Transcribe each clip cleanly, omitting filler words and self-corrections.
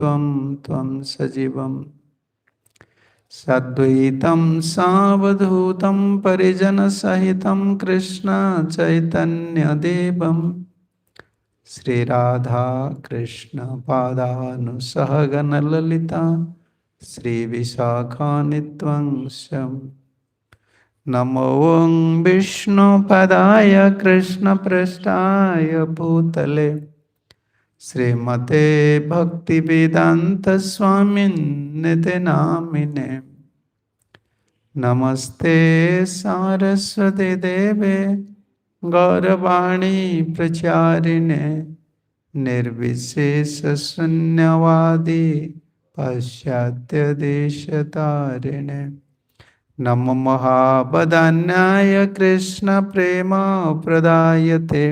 त्वं सजीवम् सद्वैतं सावधूतं परिजनसहितं कृष्ण चैतन्यदेवं श्रीराधा कृष्ण पादानुसहगणललिता श्रीविशाखान्वितं शम् नमो विष्णुपदाय कृष्णपृष्ठाय भूतले श्रीमते भक्तिवेदान्तस्वामिन्निति नामिने नमस्ते सारस्वती देवे गौरवाणी प्रचारिणे निर्विशेषशून्यवादी पाश्चात्यदेशतारिणे नमो महावदान्याय कृष्णप्रेमप्रदायते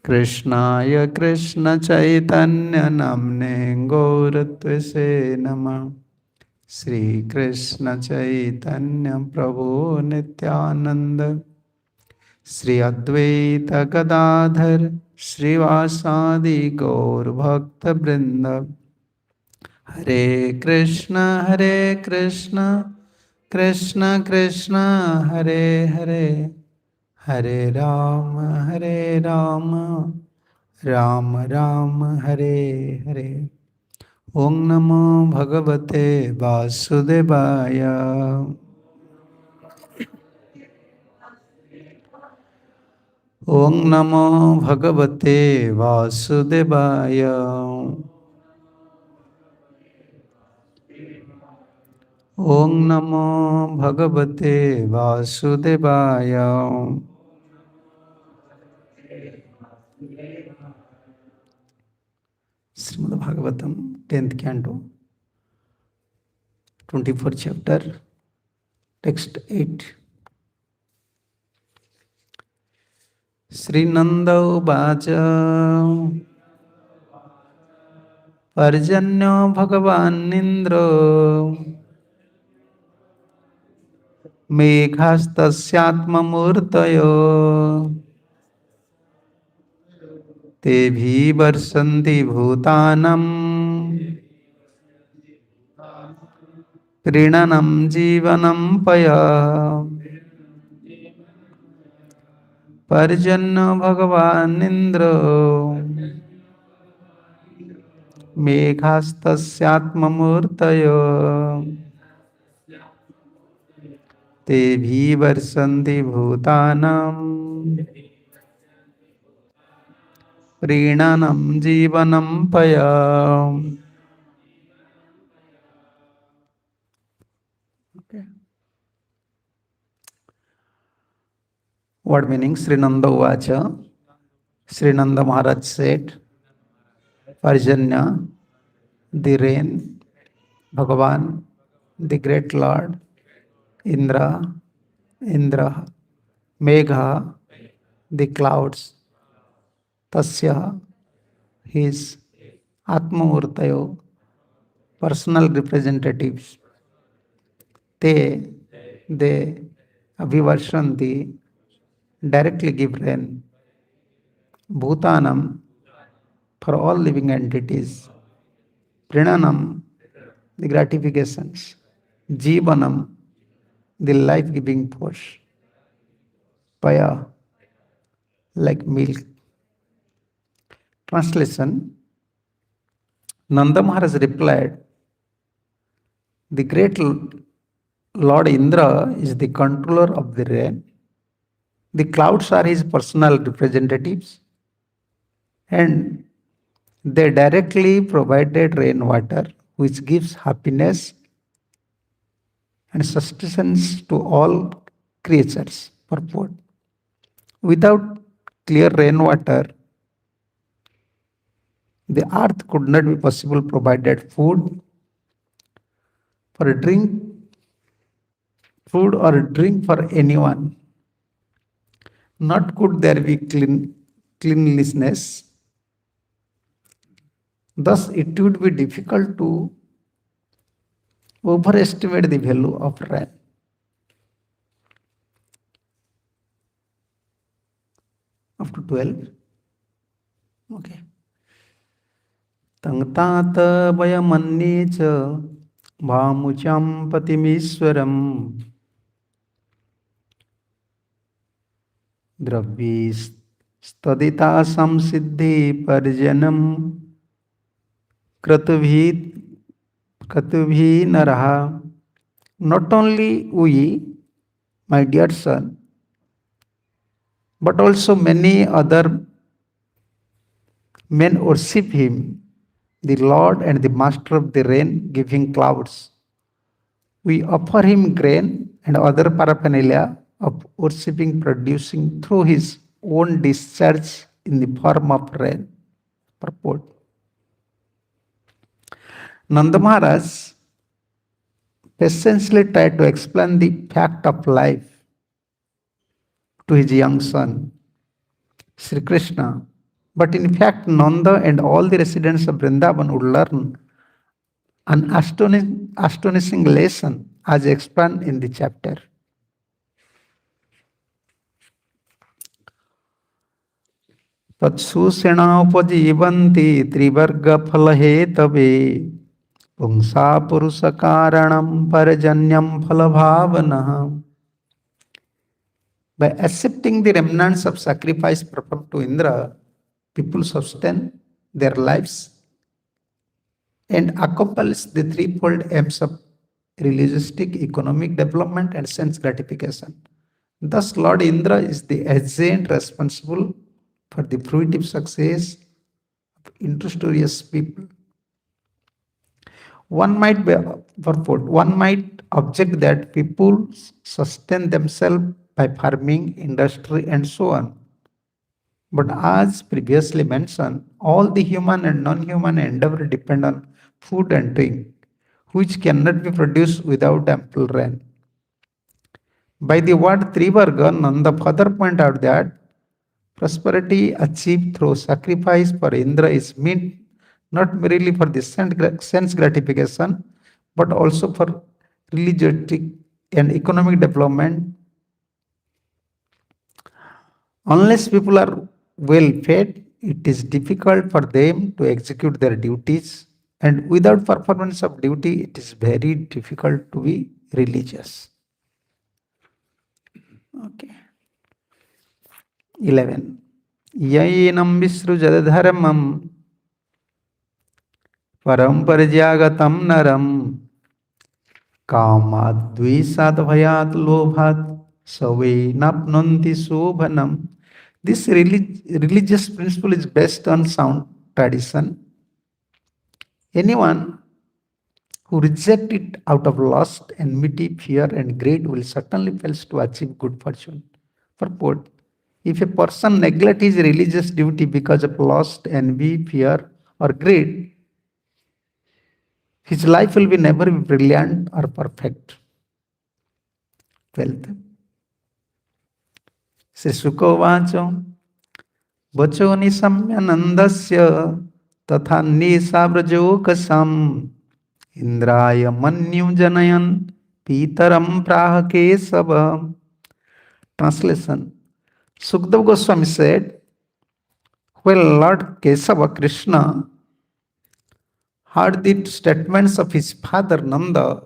कृष्णाय कृष्णचैतन्यनाम्ने गौरत्वसे नमः श्रीकृष्ण चैतन्य प्रभु नित्यानंद श्री अद्वैत गदाधर श्रीवासादि गौर भक्त वृंद हरे कृष्ण कृष्ण कृष्ण हरे हरे हरे राम राम राम हरे हरे। ओम नमो भगवते वासुदेवाय। ओम नमो भगवते वासुदेवाय। ओम नमो भगवते वासुदेवाय। Shrimad Bhagavatam 10th canto 24th chapter text 8 Shrinand उवाच पर्जन्यो भगवानिन्द्रो मेघास्तस्यात्ममूर्तयो तेभि वर्षन्ति भूतानं प्रीणनं जीवनं पय पर्जन्यो भगवानिन्द्रो मेघास्तस्यात्ममूर्तयो तेभि वर्षन्ति भूतानां प्रीणनं जीवनं पय। What meaning? Srinanda Uvacha. Srinanda Maharaj said, Parjanya, the rain, Bhagavan, the great Lord, Indra, Megha, the clouds, Tasya, his Atmamurtayo, personal representatives, they Avivarshanti, directly give rain, Bhutanam, for all living entities, Prinanam, the gratifications, Jivanam, the life-giving force, Paya, like milk. Translation: Nanda Maharaj replied, the great Lord Indra is the controller of the rain. The clouds are his personal representatives, and they directly provided rainwater, which gives happiness and sustenance to all creatures for food. Without clear rainwater, the earth could not be possible provided food for a drink, food or a drink for anyone. Not could there be cleanliness. Thus, it would be difficult to overestimate the value of rain. Up to 12. Okay. Tangtat vayamanye cha bhamucham patimishwaram dravyis stadita samsiddhi parjanam kratubhi kratubhi naraha. Not only we, my dear son, but also many other men worship him, the Lord and the Master of the rain giving clouds. We offer him grain and other paraphernalia of worshipping producing through his own discharge in the form of rain. Purport. Nanda Maharaj patiently tried to explain the fact of life to his young son, Sri Krishna. But in fact, Nanda and all the residents of Vrindavan would learn an astonishing lesson as explained in the chapter. तत्सुषेणोपजीवन्ति त्रिवर्गफलहेतवे पुंसा पुरुषकारणं परजन्यं फलभावनः. By accepting the remnants of sacrifice performed to Indra, people sustain their lives and accomplish the threefold aims of realistic, economic development, and sense gratification. Thus, Lord Indra is the agent responsible for the fruitive success of industrious people. One might object that people sustain themselves by farming, industry, and so on. But as previously mentioned, all the human and non-human endeavor depend on food and drink, which cannot be produced without ample rain. By the word Trivarga, Nanda further point out that prosperity achieved through sacrifice for Indra is meant not merely for the sense gratification, but also for religious and economic development. Unless people are well fed, it is difficult for them to execute their duties, and without performance of duty, it is very difficult to be religious. Okay. 11. Yainam visrujadharmam param parjagatam naram kamadvisad bhayat lobhat save napnanti sobhanam. This religious principle is based on sound tradition. Anyone who rejects it out of lust, enmity, fear, and greed will certainly fail to achieve good fortune. Purport. If a person neglects his religious duty because of lust, envy, fear, or greed, his life will be never be brilliant or perfect. 12th. Sri Sukovacho Vacho nisamyanandasya tatha nisavrajokasam Indraya manyu janayan pitaram praha kesava. Translation. Sukdev Goswami said, when Lord Kesava Krishna heard the statements of his father Nanda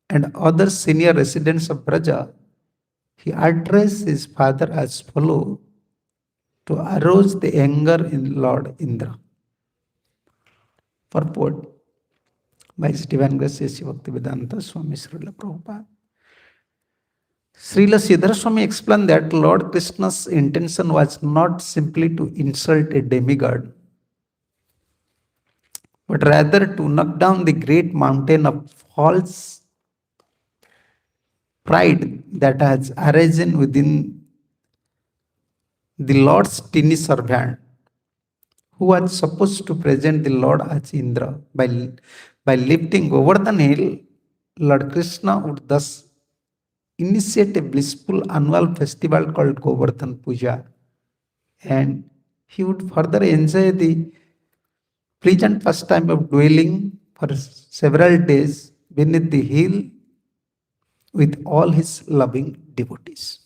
and other senior residents of Braja, he addressed his father as follows to arouse the anger in Lord Indra. Purport by His Divine Grace A.C. Bhaktivedanta Swami Srila Prabhupada. Srila Sridhar Swami explained that Lord Krishna's intention was not simply to insult a demigod, but rather to knock down the great mountain of false pride that has arisen within the Lord's tiny servant, who was supposed to present the Lord as Indra. By lifting Govardhan hill, Lord Krishna would thus initiate a blissful annual festival called Govardhan Puja, and he would further enjoy the pleasant pastime of dwelling for several days beneath the hill with all his loving devotees.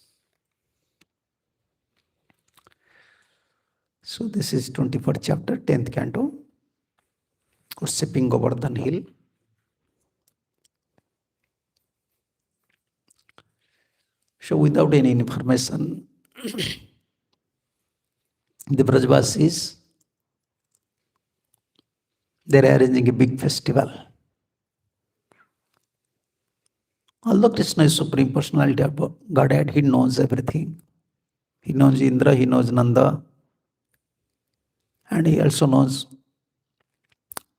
So this is 24th chapter, 10th canto. worshipping Govardhan hill. So without any information, the Brajvasis, they're arranging a big festival. Although Krishna is Supreme Personality of Godhead, he knows everything. He knows Indra, he knows Nanda, and he also knows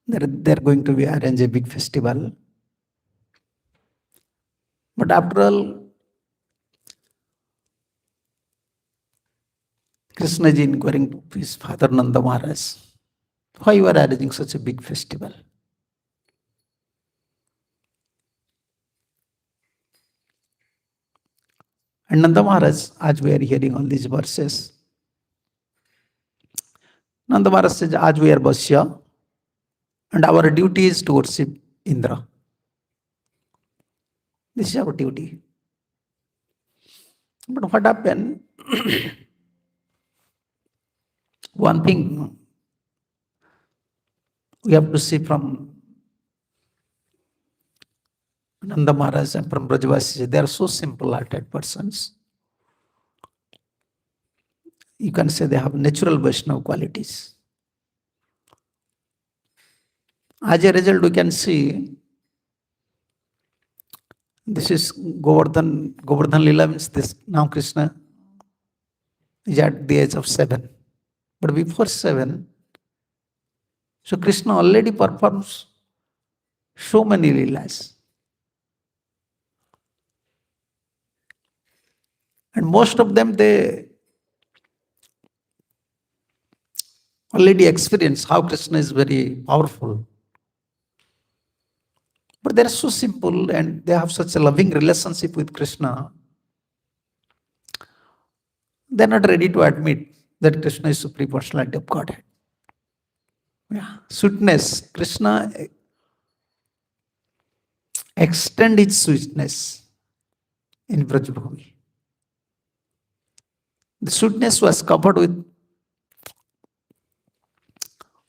that they're going to be arrange a big festival. But after all, Krishna is inquiring to his father Nanda Maharaj, why you are arranging such a big festival? And Nanda Maharaj, as we are hearing all these verses, Nanda Maharaj says, as we are Vasya, and our duty is to worship Indra. This is our duty. But what happened? One thing we have to see from Nanda Maharaj and from Brajavasis, they are so simple-hearted persons. You can say they have natural Vaishnava qualities. As a result, we can see this is Govardhan Lila means this. Now Krishna is at the age of 7. But before 7, so Krishna already performs so many Leelas. And most of them, they already experience how Krishna is very powerful. But they are so simple and they have such a loving relationship with Krishna. They are not ready to admit that Krishna is Supreme Personality of Godhead. Yeah. Sweetness. Krishna extend its sweetness in Brajbhumi. The sweetness was covered with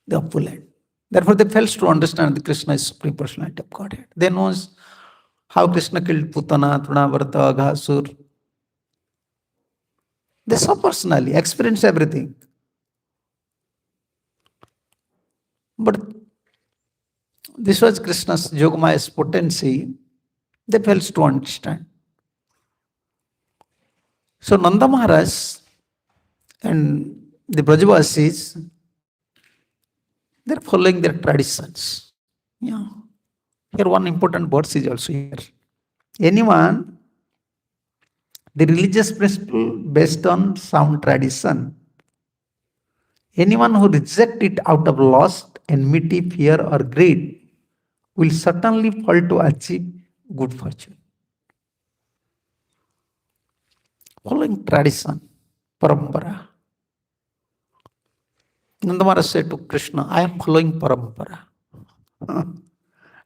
the opulent. Therefore, they fails to understand that Krishna is Supreme Personality of Godhead. They knows how Krishna killed Putana, Trinavarta, Aghasur. They saw personally, experience everything. But this was Krishna's Yogamaya's potency. They fails to understand. So Nanda Maharaj and the Brajavasis, they're following their traditions. Yeah. Here one important verse is also here. Anyone, the religious principle based on sound tradition, anyone who rejects it out of lust, enmity, fear or greed will certainly fall to achieve good fortune. Following tradition, parampara. Nanda Maharaj said to Krishna, I am following parampara.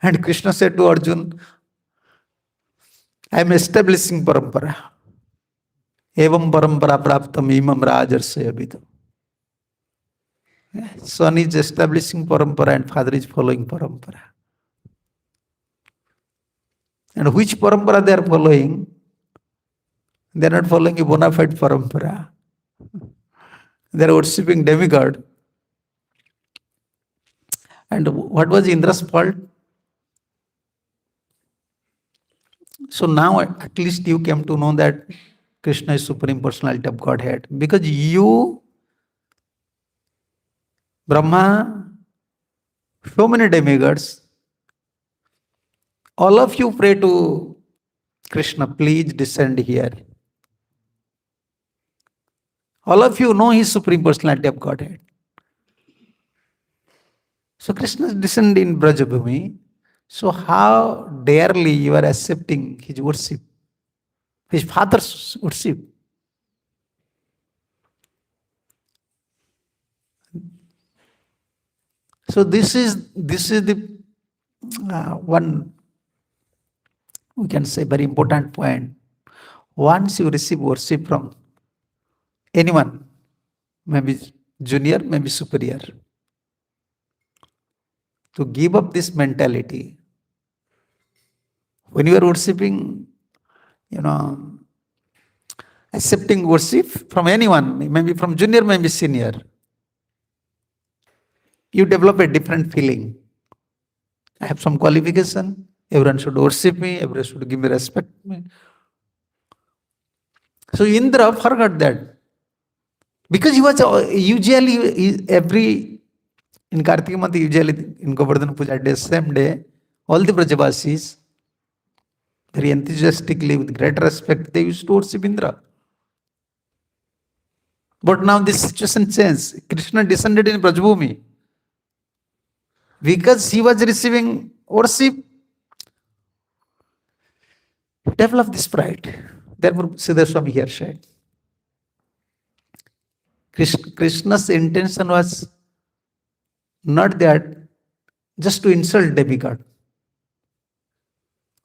And Krishna said to Arjuna, I am establishing parampara. Evam parampara praptam imam rajarsaya vidam. Son is establishing parampara and father is following parampara. And which parampara they are following? They are not following a bona fide parampara. They are worshipping demigod. And what was Indra's fault? So now at least you came to know that Krishna is Supreme Personality of Godhead. Because you, Brahma, so many demigods, all of you pray to Krishna, please descend here. All of you know His Supreme Personality of Godhead. So Krishna descended in Brajabhumi. So how dearly you are accepting His worship, His father's worship. So this is the one, we can say, very important point. Once you receive worship from anyone, maybe junior, maybe superior, to give up this mentality. When you are worshipping, accepting worship from anyone, maybe from junior, maybe senior, you develop a different feeling. I have some qualification. Everyone should worship me. Everyone should give me respect. So Indra forgot that. Because he was usually in Kartika month, usually in Govardhan Puja day, same day, all the Brajavasis, very enthusiastically, with great respect, they used to worship Indra. But now this situation changed. Krishna descended in Brajbhumi. Because he was receiving worship, he developed this pride. Therefore, Siddhar Swami here said, Krishna's intention was not that just to insult demigod.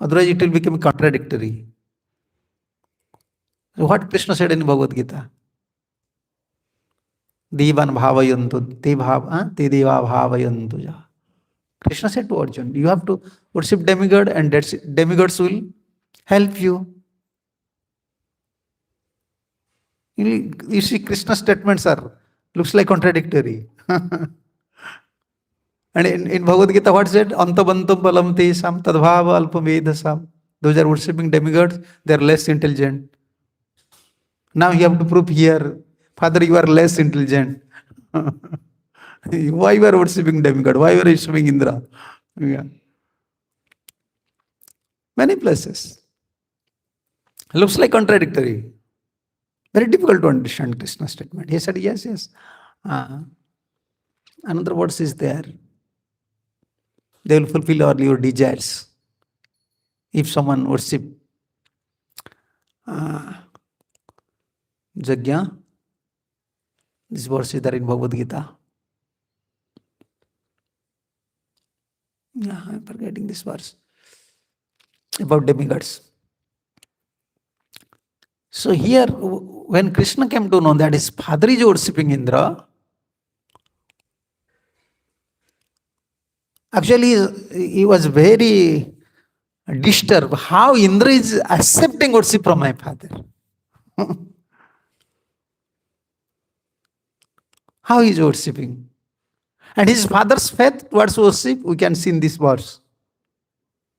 Otherwise, it will become contradictory. What Krishna said in Bhagavad Gita? Devan bhavayantu, te deva bhavayantu ja. Krishna said to Arjuna, you have to worship demigod and demigods will help you. You see, Krishna's statements looks like contradictory. And in Bhagavad Gita, what said? Antabantam balam tesam tadbhava alpavedasam. Those are worshipping demigods, they are less intelligent. Now you have to prove here, Father, you are less intelligent. Why you are worshipping demigod? Why you are worshipping Indra? Yeah. Many places. Looks like contradictory. Very difficult to understand Krishna's statement. He said, yes. Another words is there. They will fulfill all your desires. If someone worship Jagya, this verse is there in Bhagavad Gita. Yeah, I'm forgetting this verse about demigods. So here, when Krishna came to know that his father is worshipping Indra, actually he was very disturbed. How Indra is accepting worship from my father? How he is worshipping? And his father's faith towards worship, we can see in this verse.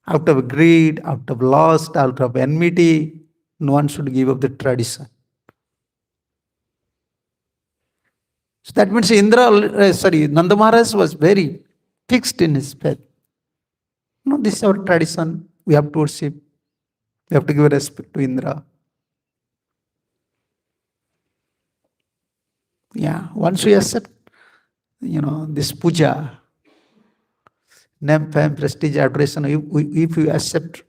Out of greed, out of lust, out of enmity, no one should give up the tradition. So that means Nanda Maharaj was very fixed in his faith. No, this is our tradition. We have to worship. We have to give respect to Indra. Yeah, once we accept, this puja, name, fame, prestige, adoration, if we accept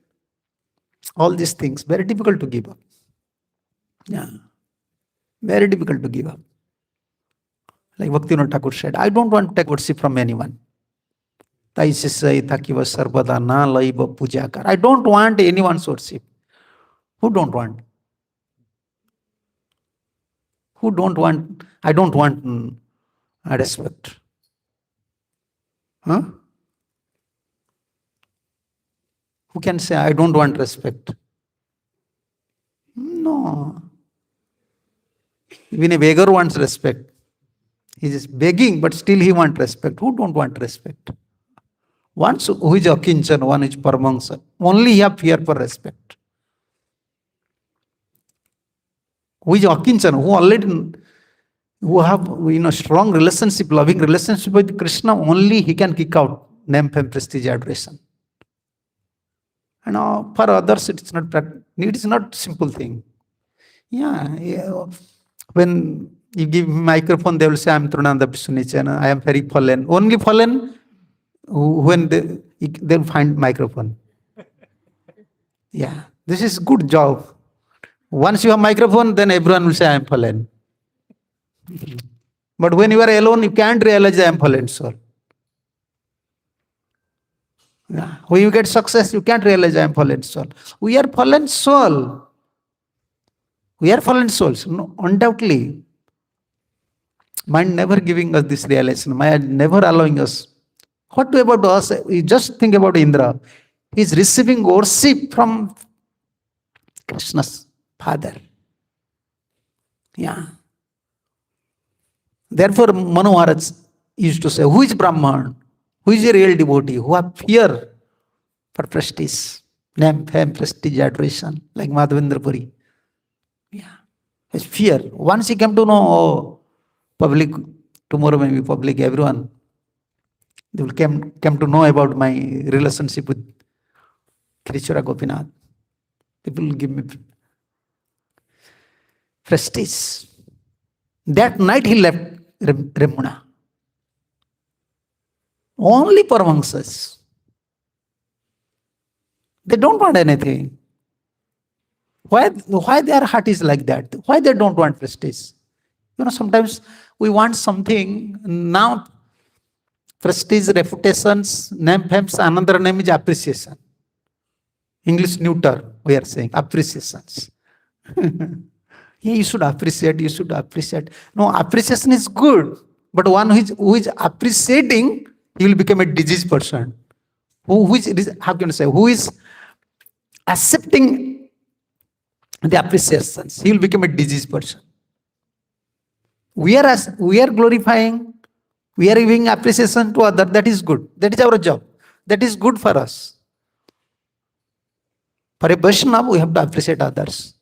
all these things, very difficult to give up. Yeah, very difficult to give up. Like Bhaktivinoda Thakur said, I don't want to take worship from anyone. I don't want anyone's worship. Who don't want? Who don't want? I don't want respect. Huh? Who can say, I don't want respect? No. Even a beggar wants respect. He is begging, but still he wants respect. Who don't want respect? One who is Akinchan, one is Paramahansa. Only he have fear for respect. Who is Akinchan, who have strong relationship, loving relationship with Krishna, only he can kick out name, fame, prestige, adoration. And for others, it is not simple thing. Yeah. When you give microphone, they will say, I am Trunanda Vishnunicana, I am very fallen. Only fallen when they'll find microphone. Yeah, this is good job. Once you have microphone, then everyone will say, I am fallen. But when you are alone, you can't realize I am fallen soul. Yeah. When you get success, you can't realize I am fallen soul. We are fallen soul. We are fallen souls, no, undoubtedly. Mind never giving us this realization, mind never allowing us What do about us? You just think about Indra. He is receiving worship from Krishna's father. Yeah. Therefore, Manu Maharaj used to say, who is Brahman? Who is a real devotee? Who have fear for prestige, name, fame, prestige, adoration, like Madhavendra Puri. Yeah. His fear. Once he came to know, oh, public, tomorrow maybe public, everyone, they will came to know about my relationship with Krishna Gopinath. People will give me prestige. That night he left Remuna. Only Paramahamsas. They don't want anything. Why their heart is like that? Why they don't want prestige? Sometimes we want something. Now, prestige, reputations, name, fame, another name is appreciation. English neuter, we are saying, appreciations. Yeah, you should appreciate, you should appreciate. No, appreciation is good. But one who is appreciating, he will become a diseased person. Who is, how can I say, who is accepting the appreciations, he will become a diseased person. We are glorifying, we are giving appreciation to others. That is good. That is our job. That is good for us. For a Vaishnava, we have to appreciate others.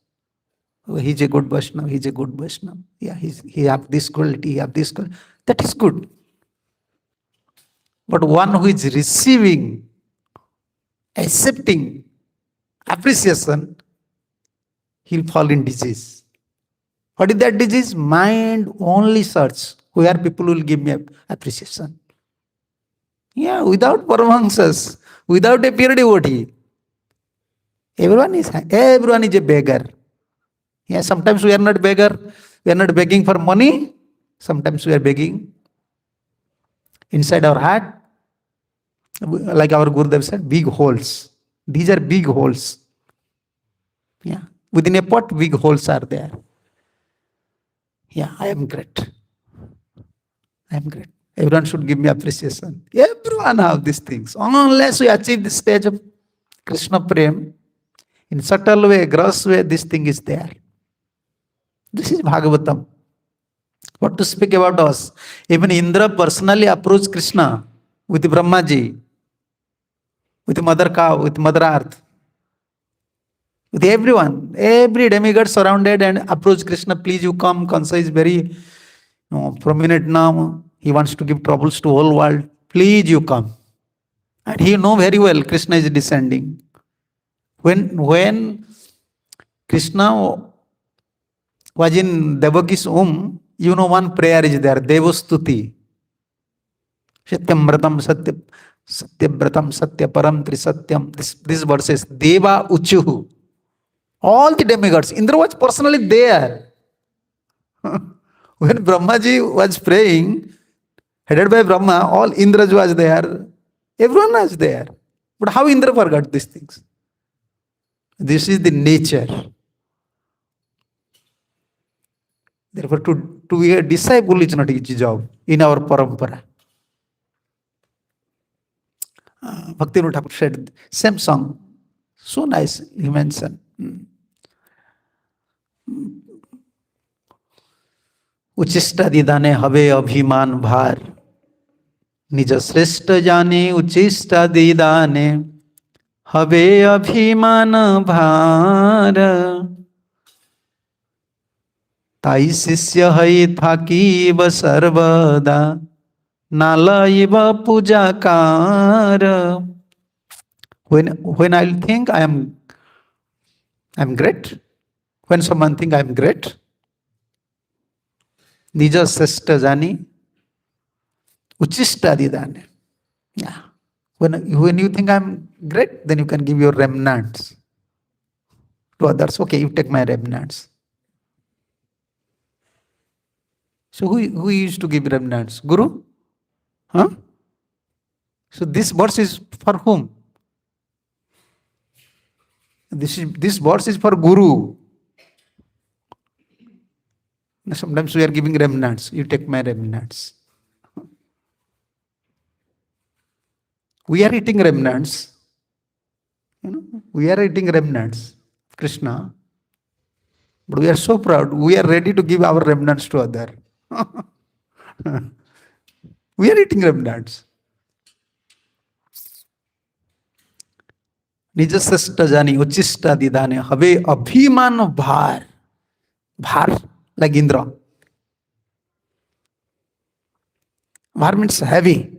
Oh, he's a good Vaishnava. He's a good Vaishnava. Yeah, he have this quality. He have this quality. That is good. But one who is receiving, accepting appreciation, he'll fall in disease. What is that disease? Mind only search where people will give me appreciation. Yeah, without Paramahamsas, without a pure devotee, everyone is a beggar. Yeah, sometimes we are not beggar. We are not begging for money. Sometimes we are begging inside our heart. Like our Gurudev said, big holes. These are big holes. Yeah, within a pot, big holes are there. Yeah, I am great. I am great. Everyone should give me appreciation. Everyone have these things. Unless we achieve this stage of Krishna Prem, in subtle way, gross way, this thing is there. This is Bhagavatam. What to speak about us? Even Indra personally approached Krishna with Brahmaji, with Mother Cow, with Mother Earth, with everyone. Every demigod surrounded and approached Krishna. Please, you come. Kansa is very prominent now. He wants to give troubles to whole world. Please, you come. And he know very well Krishna is descending. When Krishna was in Devaki's womb, one prayer is there, Devastuti. Satyam Vratam Satyabratam Satyaparam Trisatyam. This verse is Deva Uchuhu. All the demigods. Indra was personally there. When Brahmaji was praying, headed by Brahma, all Indras was there. Everyone was there. But how Indra forgot these things? This is the nature. Therefore, to be a disciple is not easy job in our parampara. Bhaktivinoda Thakur said, same song. So nice, he mentioned. उचिष्टा दिदाने हवे अभिमान भार निज श्रेष्ठ जाने उचिष्टा दिदाने हवे अभिमान भार ताई शिष्य है थाकीव सर्वदा नालयव पूजाकार. When I think I am great, when someone think I am great, Nija Sesta Jani Uchista Didane. Yeah. When you think I'm great, then you can give your remnants to others. Okay, you take my remnants. So who used to give remnants? Guru? Huh? So this verse is for whom? This verse is for Guru. Sometimes we are giving remnants. You take my remnants. We are eating remnants. We are eating remnants, Krishna. But we are so proud. We are ready to give our remnants to other. We are eating remnants. निजश्रेष्ठ जानी उच्चिष्ट दिदाने हवे अभिमान भार. Bhar, like Indra. Bhar means heavy.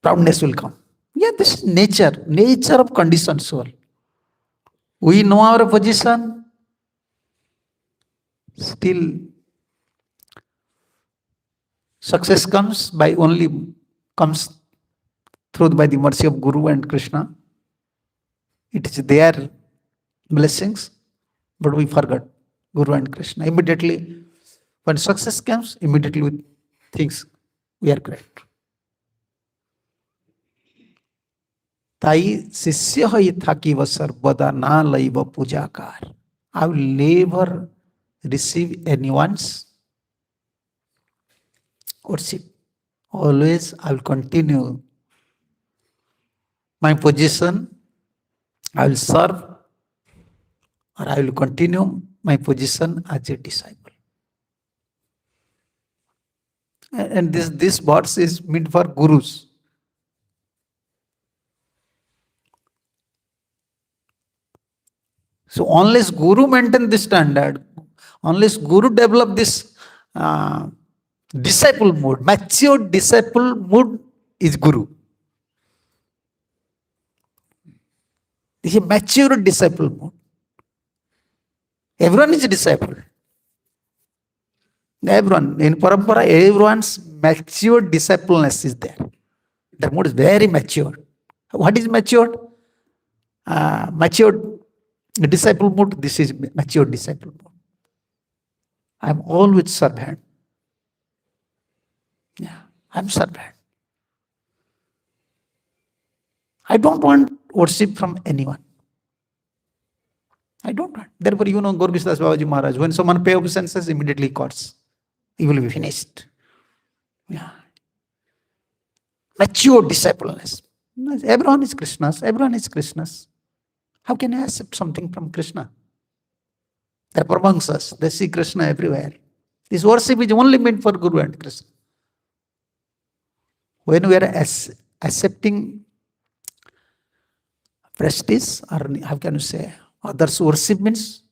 Proudness will come. Yeah, this is nature of conditioned soul. We know our position. Still, success comes through by the mercy of Guru and Krishna. It is their blessings, but we forgot Guru and Krishna. Immediately, when success comes, immediately we think we are great. ताई शिष्य ही थाकी व सर्वदा ना lab पूजाकार. I will never receive anyone's worship. Always I will continue my position. I will serve, or I will continue my position as a disciple. And this verse is meant for gurus. So unless Guru maintain this standard, unless Guru develop this disciple mood, mature disciple mood is Guru. This is a mature disciple mood. Everyone is a disciple. Everyone, in Parampara, everyone's mature discipleness is there. The mood is very mature. What is matured? Matured disciple mood, this is mature disciple mood. I am always servant. Yeah, I am servant. I don't want worship from anyone. I don't want. Therefore, Gaur Krishna Das Babaji Maharaj, when someone pay obeisances, immediately cuts. He will be finished. Yeah. Mature discipleness. Everyone is Krishna's. Everyone is Krishna's. How can I accept something from Krishna? They are amongst us. They see Krishna everywhere. This worship is only meant for Guru and Krishna. When we are accepting prestige, or how can you say, others worship means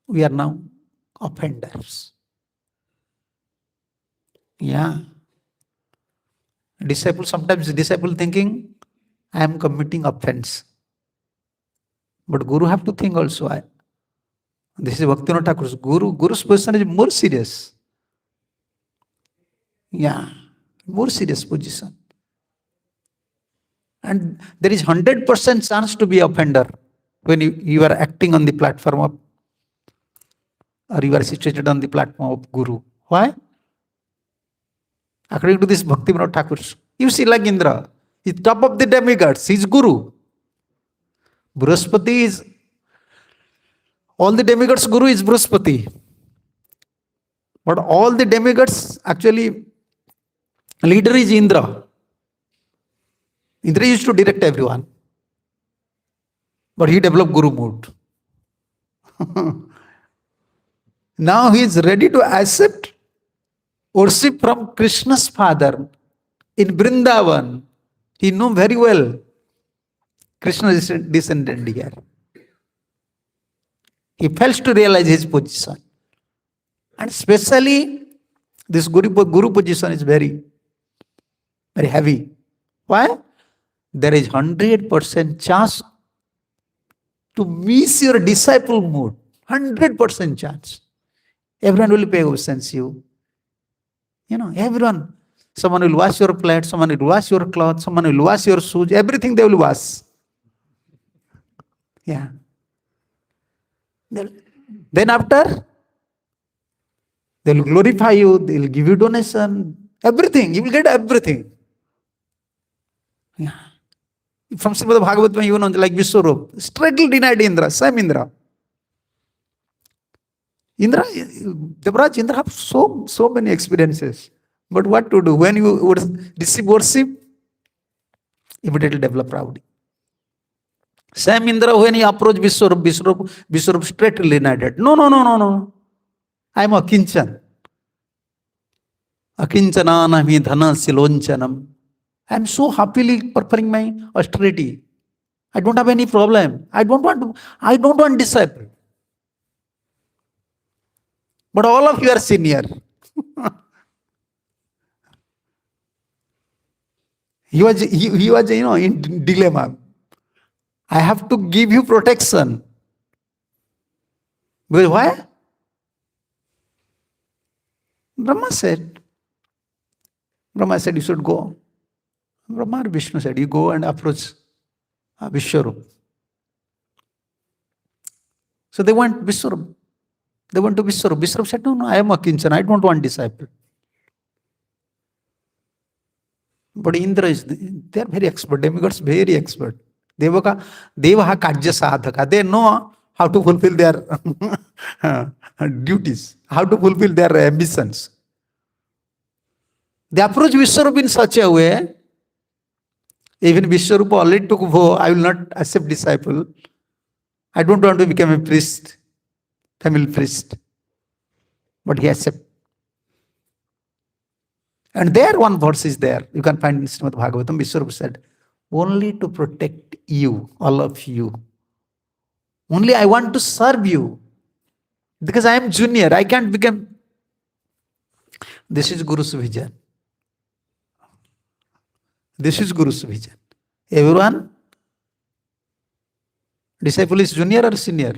we are now offenders. Yeah. Sometimes disciple thinking, I am committing offense. But Guru have to think also. This is Bhaktivinoda Thakur's Guru's position is more serious. Yeah, more serious position. And there is 100% chance to be offender when you are acting on the platform of, or you are situated on the platform of Guru. Why? According to this Bhaktivinoda Thakur, you see like Indra, he's top of the demigods, he's Guru. Brihaspati is, all the demigods Guru is Brihaspati. But all the demigods, actually, leader is Indra. Indra used to direct everyone. But he developed Guru mood. Now he is ready to accept worship from Krishna's father in Vrindavan. He knew very well Krishna is descendant here. He fails to realize his position. And especially this Guru position is very, very heavy. Why? There is 100% chance to miss your disciple mood. 100% chance. Everyone will pay obeisance to you. Everyone. Someone will wash your plate, someone will wash your clothes, someone will wash your shoes, everything they will wash. Yeah. Then after, they will glorify you, they will give you donation, everything. You will get everything. Yeah. From Srimad Bhagavatam, like Vishwarup, straightly denied Indra, same Indra. Devraj, Indra have so many experiences. But what to do? When you would receive worship, immediately develop proud. Same Indra, when he approached Vishwarup straightly denied. No, no, no, no, no. I am Akinchan. Akinchananami dhana silonchanam. I am so happily performing my austerity. I don't have any problem. I don't want disciple. But all of you are senior. He was, in dilemma. I have to give you protection. Because why? Brahma said, you should go. Brahma or Vishnu said, you go and approach Vishwarup. So they went Vishwarup. They went to Vishwarup. Vishwarup said, no, I am a Kinchan. I don't want disciple. But Indra they are very expert. Demigods very expert. Devaha Kajya Sadhaka. They know how to fulfill their duties, how to fulfill their ambitions. They approach Vishwarup in such a way, even Vishwarup already took vow, I will not accept disciple. I don't want to become a priest, family priest. But he accepts. And there one verse is there. You can find in Srimad Bhagavatam. Vishwarup said, only to protect you, all of you. Only I want to serve you. Because I am junior. I can't become. This is Guru's vision. This is Guru's vision. Everyone, disciple is junior or senior?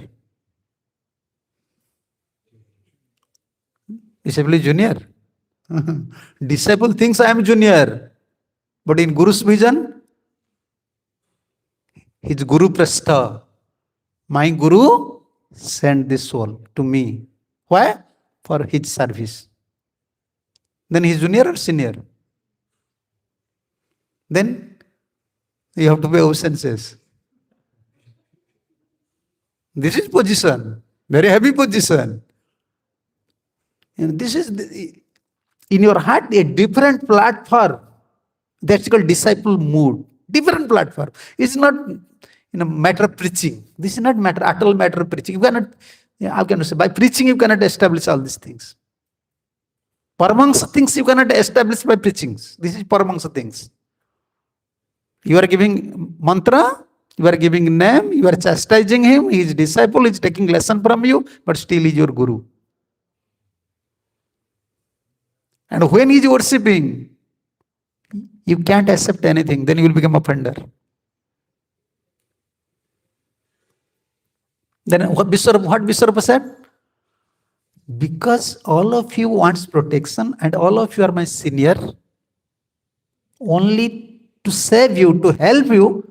Disciple is junior. Disciple thinks I am junior. But in Guru's vision, his Guru Prastha, my Guru sent this soul to me. Why? For his service. Then he is junior or senior? Then you have to pay obeisances. This is position, very heavy position. And this is in your heart a different platform. That's called disciple mood. Different platform. It's not matter of preaching. This is not at all matter of preaching. You cannot, how can you say, by preaching you cannot establish all these things. Paramahansa things you cannot establish by preaching. This is Paramahansa things. You are giving mantra, you are giving name, you are chastising him, he is disciple, he is taking lesson from you, but still he is your Guru. And when he is worshipping, you can't accept anything, then you will become offender. Then what Vishwarupa said? Because all of you wants protection and all of you are my senior, only to save you, to help you,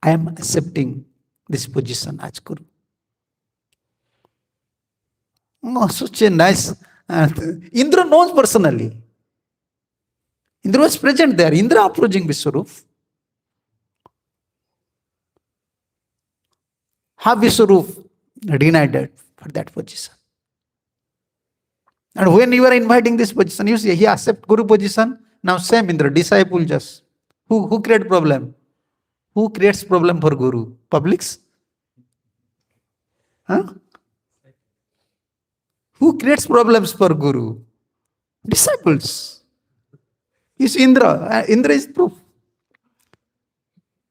I am accepting this position as Guru. Oh, such a nice. Indra knows personally. Indra was present there. Indra approaching Vishwarup. How Vishwarup denied it for that position. And when you are inviting this position, you see, he accept Guru position. Now same Indra, disciple just. Who create problem? Who creates problem for Guru? Publics? Huh? Who creates problems for Guru? Disciples. Is Indra. Indra is proof.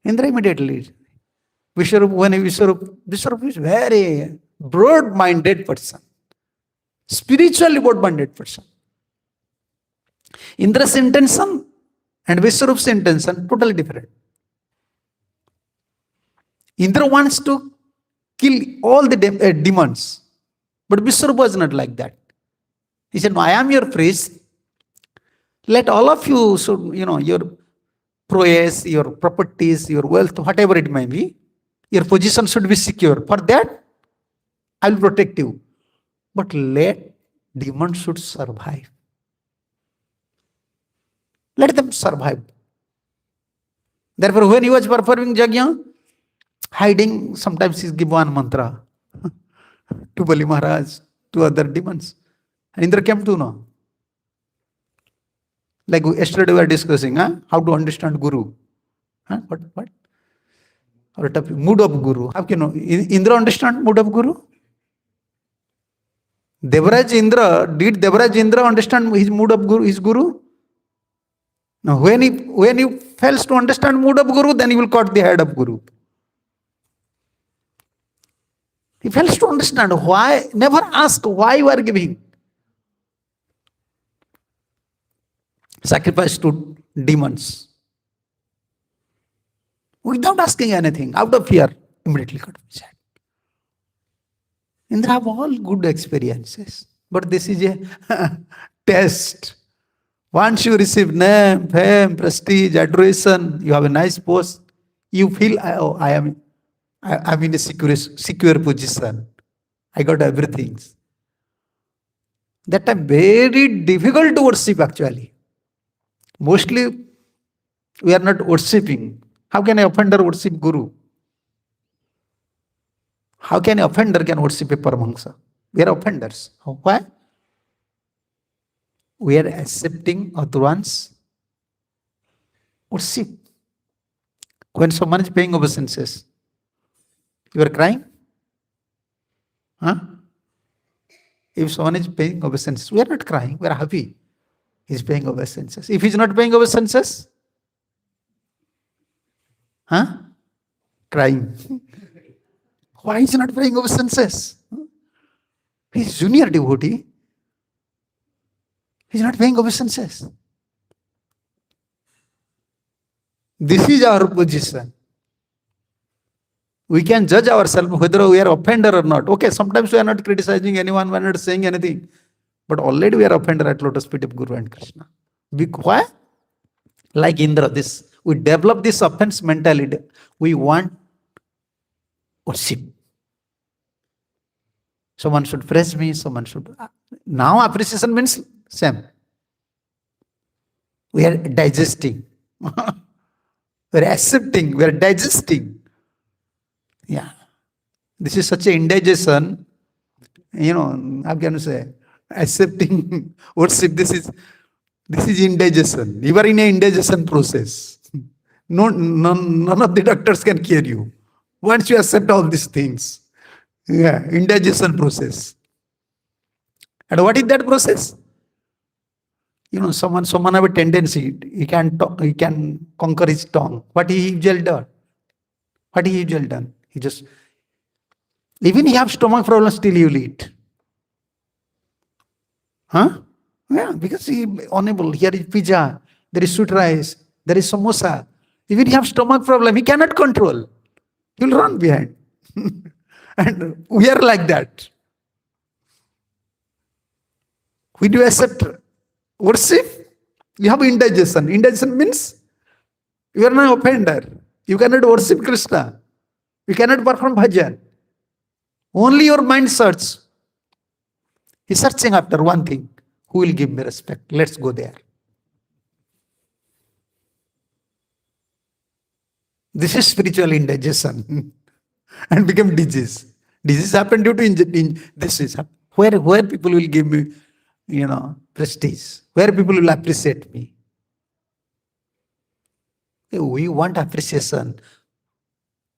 Indra immediately. Vishwarup is very broad-minded person. Spiritually broad-minded person. Indra's intention and Vishwarup's intention totally different. Indra wants to kill all the demons. But Vishwarup was not like that. He said, no, I am your priest. Let all of you, your prowess, your properties, your wealth, whatever it may be, your position should be secure. For that, I will protect you. But let demons should survive. Let them survive. Therefore, when he was performing Yajna, hiding, sometimes he gives one mantra to Bali Maharaj, to other demons. And Indra came to know. Like yesterday we were discussing, how to understand Guru. What? Or topic, mood of Guru. How can you know? Indra understand mood of Guru? Did Devaraj Indra understand his mood of Guru, his Guru? Now, when he fails to understand mood of Guru, then he will cut the head of Guru. He fails to understand why, never ask why you are giving sacrifice to demons. Without asking anything, out of fear, immediately cut his head. Indra have all good experiences. But this is a test. Once you receive name, fame, prestige, adoration, you have a nice post, you feel, I'm in a secure position. I got everything. That time very difficult to worship actually. Mostly we are not worshipping. How can an offender worship Guru? How can an offender can worship a Paramahansa? We are offenders. Why? We are accepting other one's worship. When someone is paying obeisances, you are crying? If someone is paying obeisances, we are not crying, we are happy. He is paying obeisances. If he is not paying obeisances, crying. Why is he not paying obeisances? He is junior devotee. He is not paying obeisances. This is our position. We can judge ourselves whether we are offender or not. Okay, sometimes we are not criticizing anyone, we are not saying anything. But already we are offender at lotus feet of Guru and Krishna. Why? Like Indra, we develop this offense mentality. We want worship. Someone should praise me, someone should. Now appreciation means same. We are digesting. We are accepting, we are digesting. Yeah. This is such an indigestion. How can you say? Accepting worship, this is indigestion. You are in an indigestion process. None of the doctors can cure you. Once you accept all these things. Yeah, indigestion process. And what is that process? Someone have a tendency, he can conquer his tongue. What he usually done? He just, even he have stomach problems, still he will eat. Yeah, because he unable. Here is pizza, there is sweet rice, there is samosa. Even he have stomach problem, he cannot control. He will run behind. And we are like that. We do accept worship, you have indigestion. Indigestion means you are not offender. You cannot worship Krishna. You cannot perform bhajan. Only your mind search. He's searching after one thing. Who will give me respect? Let's go there. This is spiritual indigestion. And become disease. Disease happened due to this is where people will give me, prestige. Where people will appreciate me. We want appreciation.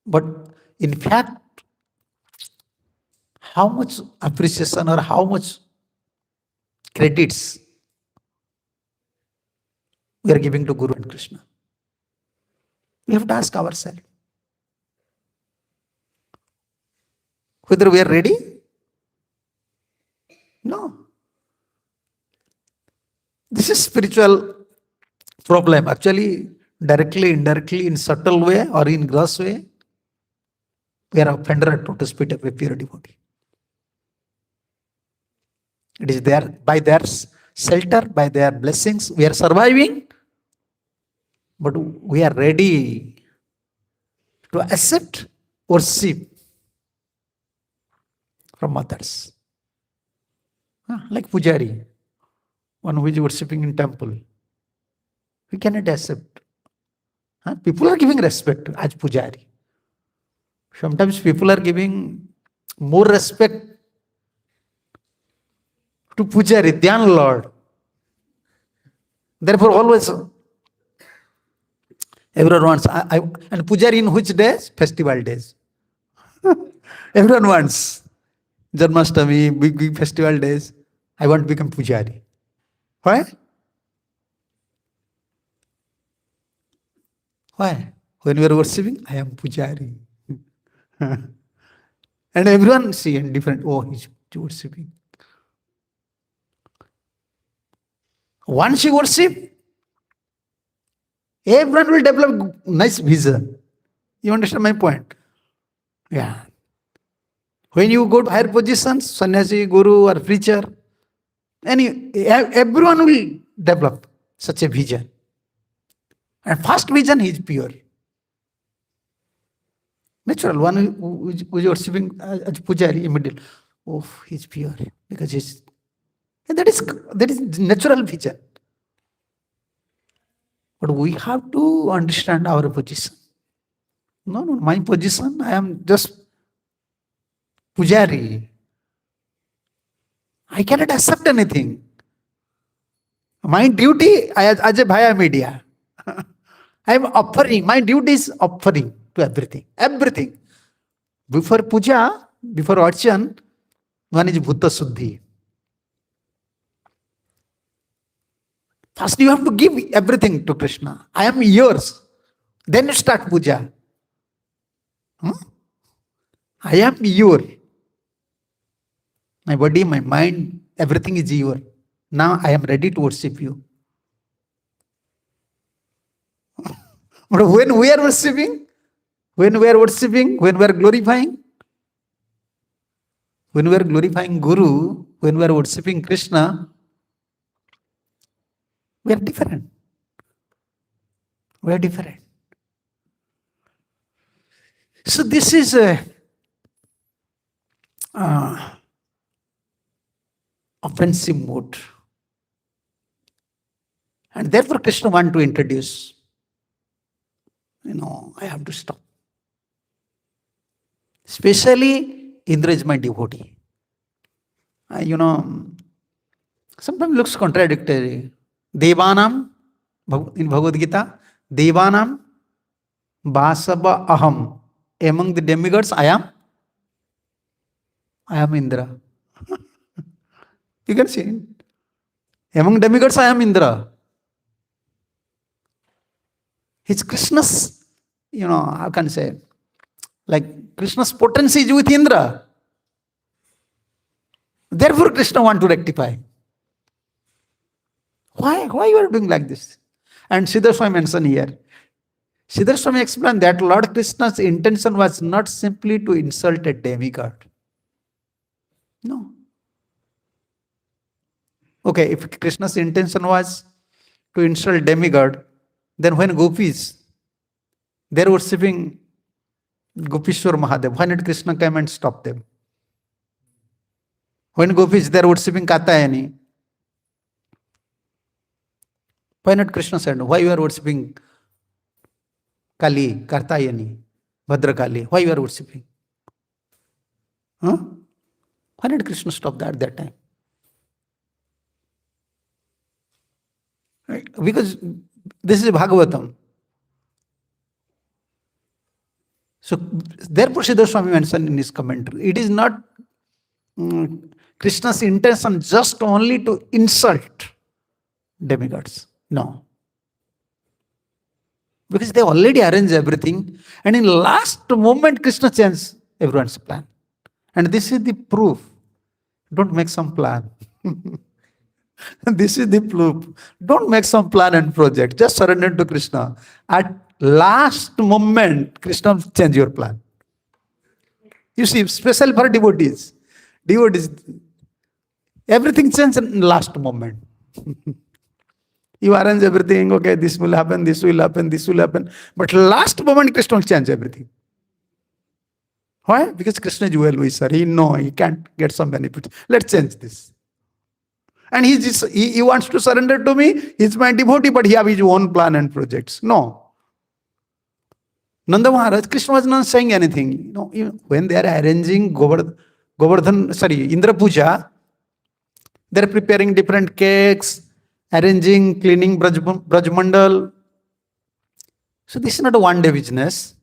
But in fact, how much appreciation or how much credits we are giving to Guru and Krishna? We have to ask ourselves. Whether we are ready? No. This is spiritual problem. Actually, directly, indirectly, in subtle way or in gross way, we are offender at lotus feet of a pure devotee. It is there by their shelter, by their blessings, we are surviving. But we are ready to accept worship from others. Like Pujari, one who is worshipping in temple. We cannot accept. People are giving respect as Pujari. Sometimes people are giving more respect to Pujari than Lord. Therefore, always everyone wants. And Pujari in which days? Festival days. Everyone wants. Janmashtami, big festival days. I want to become Pujari. Why? Why? When we are worshipping, I am Pujari. And everyone see in different, oh, he's worshipping. Once you worship, everyone will develop nice vision. You understand my point? Yeah. When you go to higher positions, sannyasi, guru, or preacher, everyone will develop such a vision. And first vision is pure. Natural. One who is worshipping as Pujari immediately. Oh, he's pure. Because that is natural vision. But we have to understand our position. No, my position, I am just Pujari. I cannot accept anything. My duty as a Bhaya media, I am offering. My duty is offering to everything. Everything. Before puja, before archan, one is Bhutta Suddhi. First you have to give everything to Krishna. I am yours. Then you start puja. I am yours. My body, my mind, everything is yours. Now I am ready to worship you. But when we are worshipping, when we are glorifying, Guru, when we are worshipping Krishna, we are different. We are different. So this is a offensive mood. And therefore Krishna wants to introduce, I have to stop. Especially Indra is my devotee. Sometimes looks contradictory. Devanam, in Bhagavad Gita, Devanam Vasava Aham. Among the demigods, I am Indra. You can see. Among demigods, I am Indra. It's Krishna's, how can I say, like Krishna's potency is with Indra. Therefore, Krishna wants to rectify. Why you are doing like this? And Siddhar Swami mentioned here. Siddhar Swami explained that Lord Krishna's intention was not simply to insult a demigod. No. Okay, if Krishna's intention was to insult demigod, then when gopis, they are worshipping Gopishwar Mahadev, why not Krishna come and stop them? When gopis, they are worshipping Katayani, why not Krishna said, why you are worshipping Kali, Kartayani, Bhadrakali, why you are worshipping? Why not Krishna stop that at that time? Right? Because this is Bhagavatam. So, therefore, Siddhar Swami mentioned in his commentary, it is not Krishna's intention just only to insult demigods. No. Because they already arrange everything, and in last moment, Krishna changed everyone's plan. And this is the proof. Don't make some plan. This is the proof. Don't make some plan and project. Just surrender to Krishna. At last moment, Krishna will change your plan. You see, special for devotees. Everything changes in last moment. You arrange everything, okay, this will happen, this will happen, this will happen. But last moment, Krishna will change everything. Why? Because Krishna is well-wisher. He can't get some benefit. Let's change this. And he wants to surrender to me. He's my devotee, but he has his own plan and projects. No. Nanda Maharaj, Krishna was not saying anything. When they are arranging Indra Puja, they are preparing different cakes arranging, cleaning Braj Mandal. So this is not a one-day business.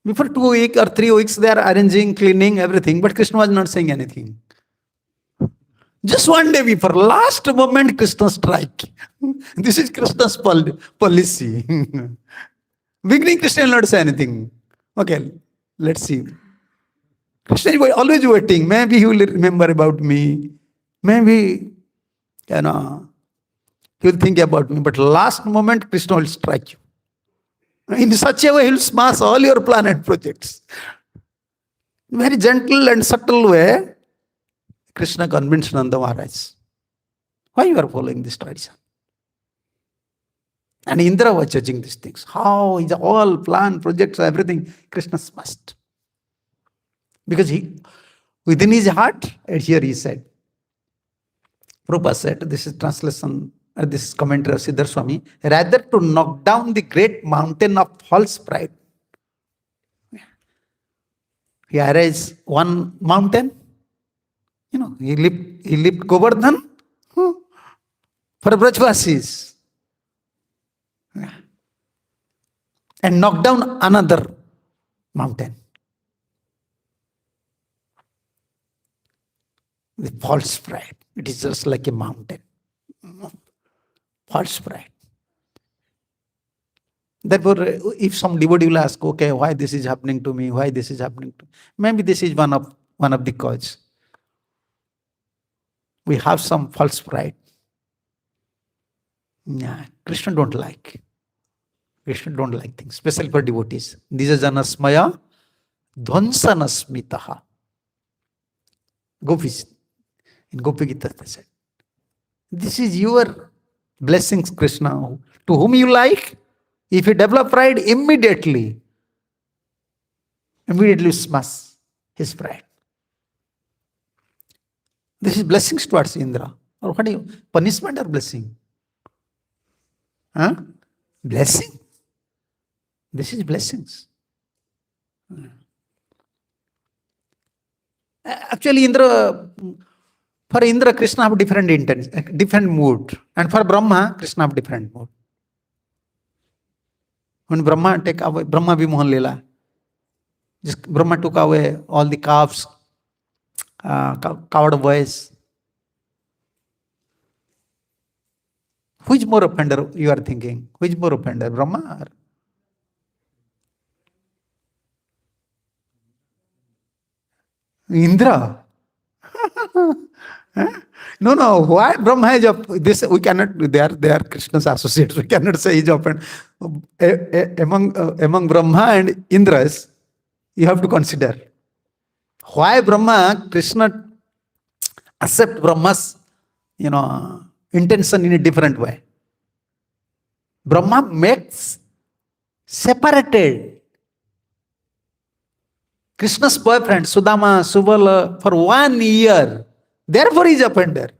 Before 2 weeks or 3 weeks, they are arranging, cleaning, everything, but Krishna was not saying anything. Just one day before, last moment, Krishna strike. This is Krishna's policy. Beginning, Krishna will not say anything. Okay, let's see. Krishna is always waiting. Maybe he will remember about me. Maybe, he will think about me. But last moment, Krishna will strike you. In such a way, he will smash all your planet projects. Very gentle and subtle way, Krishna convinced Nanda Maharaj. Why you are following this tradition? And Indra was judging these things. How is all plan, projects, everything, Krishna smashed. Because he, within his heart, and here he said, Prabhupada said, this is translation, this is commentary of Siddhar Swami, rather to knock down the great mountain of false pride. He arose one mountain, he lived Govardhan for Brajvasis. And knocked down another mountain. With false pride. It is just like a mountain. False pride. Therefore, if some devotee will ask, okay, why this is happening to me? Why this is happening to me? Maybe this is one of the cause. We have some false pride. Yeah, Krishna don't like. Krishna don't like things, especially for devotees. Nijajanasmaya dhvansanasmitaha. Gopis. In Gopi Gita they said, this is your blessings, Krishna. To whom you like, if you develop pride, immediately smash his pride. This is blessings towards Indra. Or what do you, punishment or blessing? Huh? Blessing. This is blessings. Actually, for Indra, Krishna have different intent, different mood. And for Brahma, Krishna have different mood. When Brahma take away, Brahma Vimohan Leela, Brahma took away all the calves, coward boys. Who is more offender, you are thinking? Who is more offender, Brahma or? Indra? No. Why Brahma is this? We cannot. They are Krishna's associates. We cannot say he's offended. Among Brahma and Indras, you have to consider why Krishna accept Brahma's, intention in a different way. Brahma makes separated Krishna's boyfriend, Sudama, Subala, for 1 year. Therefore, he is offender.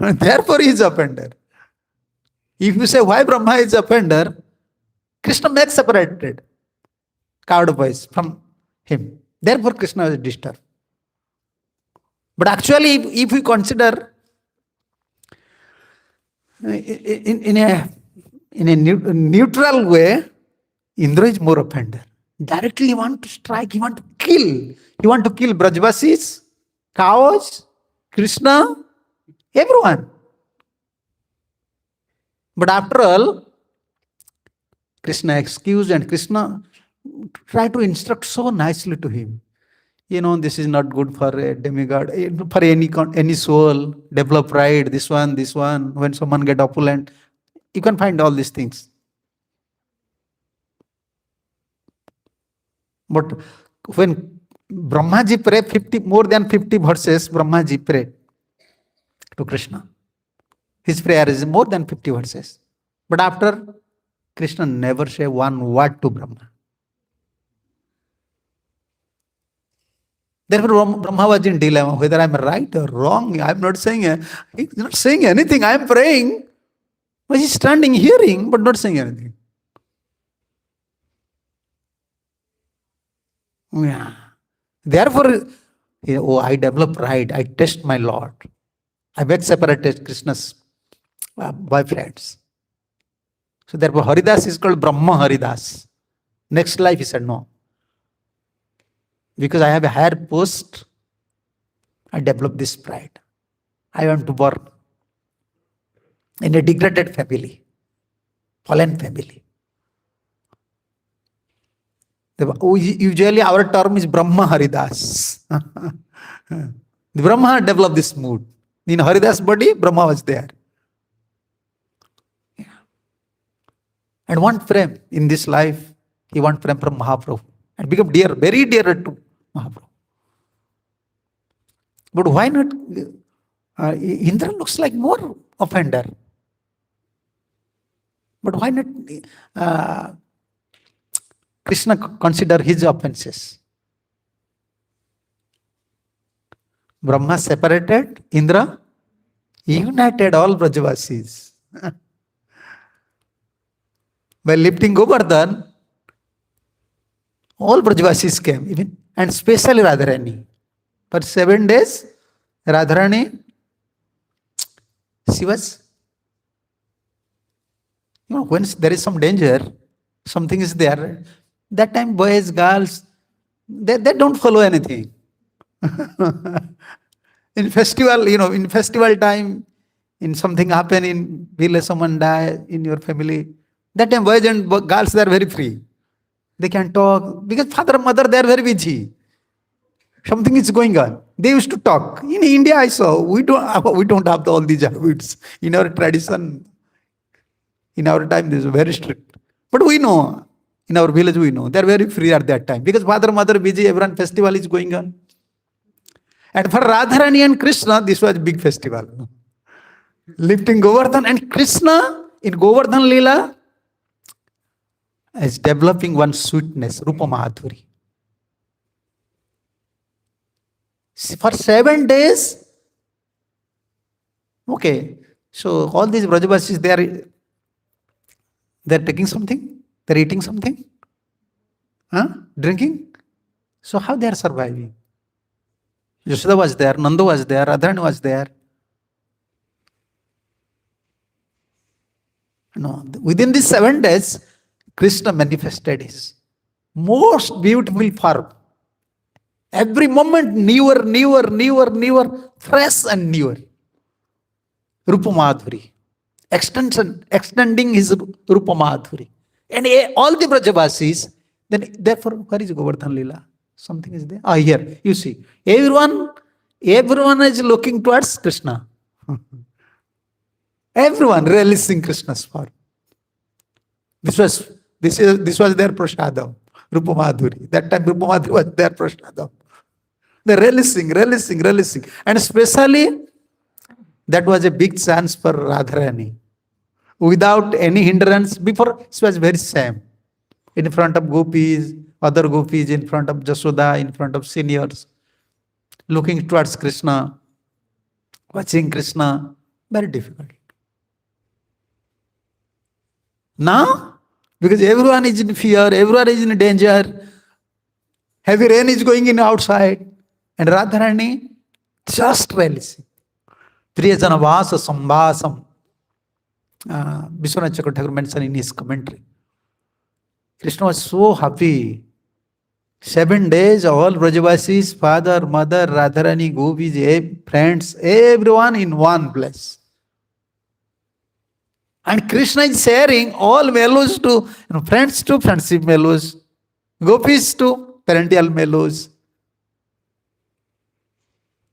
Therefore, he is offender. If you say why Brahma is offender, Krishna makes separated coward boys from him. Therefore, Krishna is disturbed. But actually, if we consider in a neutral way, Indra is more offender. Directly he want to strike, he want to kill. He want to kill Brajvasis, cows, Krishna, everyone. But after all, Krishna excused and Krishna tried to instruct so nicely to him. This is not good for a demigod, for any soul, develop pride, this one, when someone get opulent. You can find all these things. But when Brahmaji prayed more than 50 verses, Brahmaji prayed to Krishna. His prayer is more than 50 verses. But after, Krishna never said one word to Brahma. Therefore, Brahma was in dilemma, whether I am right or wrong. I am not saying, he's not saying anything. I am praying. But he's standing, hearing, but not saying anything. Yeah. Therefore, Oh, I develop pride. I test my Lord. I get separated Krishna's boyfriends. So therefore, Haridas is called Brahma Haridas. Next life, he said, no. Because I have a higher post, I develop this pride. I want to born in a degraded family, fallen family. Usually our term is Brahma Haridas. The Brahma developed this mood. In Haridas' body, Brahma was there. Yeah. And one frame in this life, he want frame from Mahaprabhu. And become dear, very dear to Mahaprabhu. But why not? Indra looks like more offender. But why not Krishna consider his offenses? Brahma separated, Indra united all Brajavasis. By lifting Govardhan, all Brajavasis came, even and especially Radharani. For 7 days, Radharani, she was, when there is some danger, something is there, that time boys, girls, they don't follow anything. In festival, in festival time, in something happen in village, someone die in your family, that time boys and girls, they are very free. They can talk, because father and mother, they are very busy. Something is going on. They used to talk. In India, I saw, we don't have all these habits. In our tradition, in our time, this is very strict. But we know, in our village, we know, they are very free at that time. Because father, mother busy, everyone festival is going on. And for Radharani and Krishna, this was a big festival. Lifting Govardhan, and Krishna in Govardhan Leela is developing one sweetness, Rupa Madhuri. For 7 days, okay, so all these Brajavasis, they're taking something, they're eating something, drinking. So how they are surviving? Yashoda was there, Nanda was there, Radharani was there. No, within these 7 days, Krishna manifested his most beautiful form. Every moment newer, fresh and newer. Rupa Madhuri. Extending his Rupa Madhuri. And all the Brajavasis, then therefore, where is Govardhan Leela? Something is there. Here, you see. Everyone is looking towards Krishna. Everyone relishing Krishna's form. This was their prasadam, Rupa Madhuri. That time Rupa Madhuri was their prasadam. They're relishing. And especially, that was a big chance for Radharani. Without any hindrance, before she was very same. In front of gopis, other gopis, in front of Jashoda, in front of seniors. Looking towards Krishna, watching Krishna, very difficult. Now, because everyone is in fear, everyone is in danger, heavy rain is going in outside, and Radharani just relishing. Priyajana Vasa Sambhasam. Vishwanath Chakravarti Thakur mentioned in his commentary. Krishna was so happy. 7 days, all Brajavasis, father, mother, Radharani, gopis, friends, everyone in one place. And Krishna is sharing all mellows to friends to friendship mellows, gopis to parental mellows.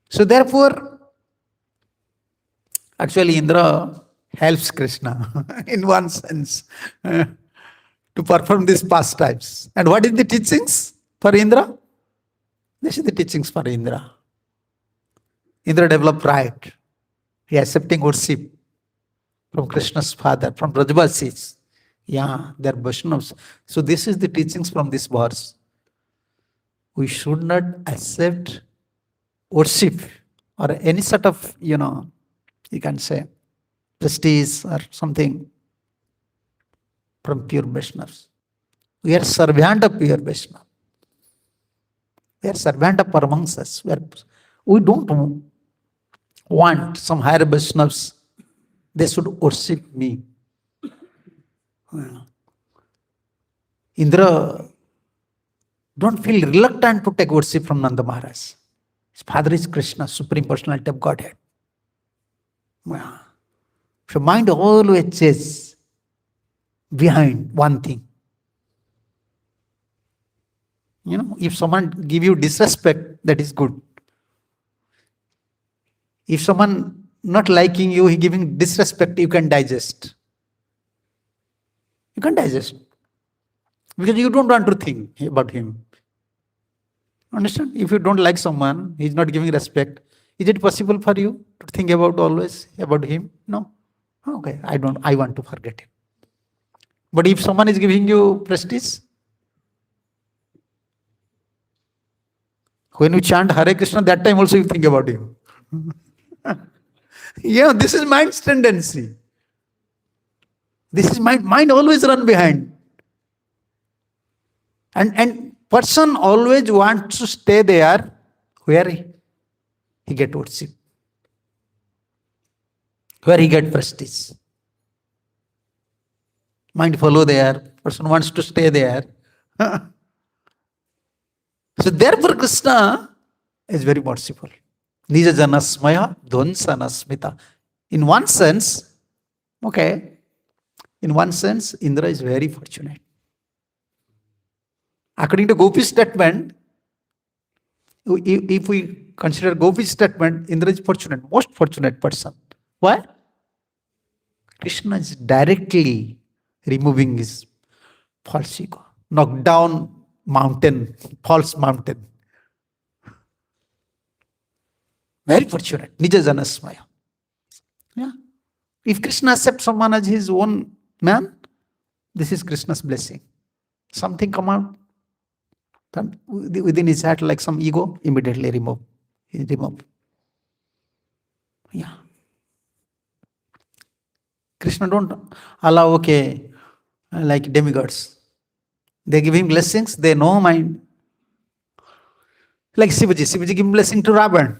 So therefore, actually Indra helps Krishna in one sense to perform these pastimes. And what is the teachings for Indra? This is the teachings for Indra. Indra developed pride. He accepting worship from Krishna's father, from Brajavasis. Yeah, they're Vaishnavas. So this is the teachings from this verse. We should not accept worship or any sort of, you can say, prestige or something from pure Vaishnavas. We are servant of pure Vaishnava. We are servant of Paramahamsas. We don't want some higher Vaishnavas. They should worship me. Indra, don't feel reluctant to take worship from Nanda Maharaj. His father is Krishna, Supreme Personality of Godhead. So mind always says behind one thing. If someone give you disrespect, that is good. If someone not liking you, he giving disrespect, you can digest. You can digest. Because you don't want to think about him. Understand? If you don't like someone, he is not giving respect, is it possible for you to think about always about him? No. Okay, I want to forget him. But if someone is giving you prestige, when you chant Hare Krishna, that time also you think about him. Yeah, this is mind's tendency. This is mind always run behind. And person always wants to stay there where he get worship, where he get prestige. Mind follow there. Person wants to stay there. So therefore Krishna is very merciful. Nija janasmaya dhvansanasmita. In one sense, Indra is very fortunate. According to Gopi's statement, if we consider Gopi's statement, Indra is fortunate, most fortunate person. Why? Krishna is directly removing his false ego, knock down mountain, false mountain. Very fortunate. Nija janasmaya. Yeah. If Krishna accepts someone as his own man, this is Krishna's blessing. Something come out within his heart like some ego, immediately remove. Yeah. Krishna don't allow, like demigods. They give him blessings, they know mind. Like Shivaji give blessing to Ravan.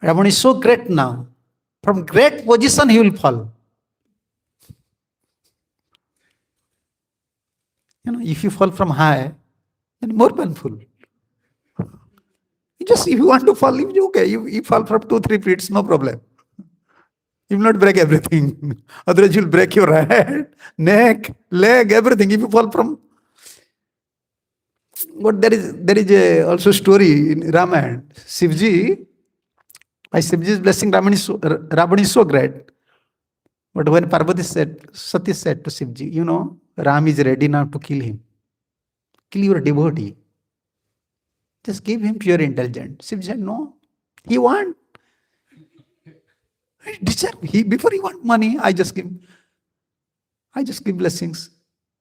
Ravan is so great now. From great position he will fall. If you fall from high, then more painful. If you want to fall, it's okay. You fall from 2-3 feet, no problem. You will not break everything. Otherwise, you will break your head, neck, leg, everything. If you fall from. But there is also story in Ramayana. Shivji, by Shivji's blessing, Ravan is so great. But when Sati said to Shivji, Ram is ready now to kill him. Kill your devotee. Just give him pure intelligence. Shivji said, no. He want. Before he want money, I just give blessings.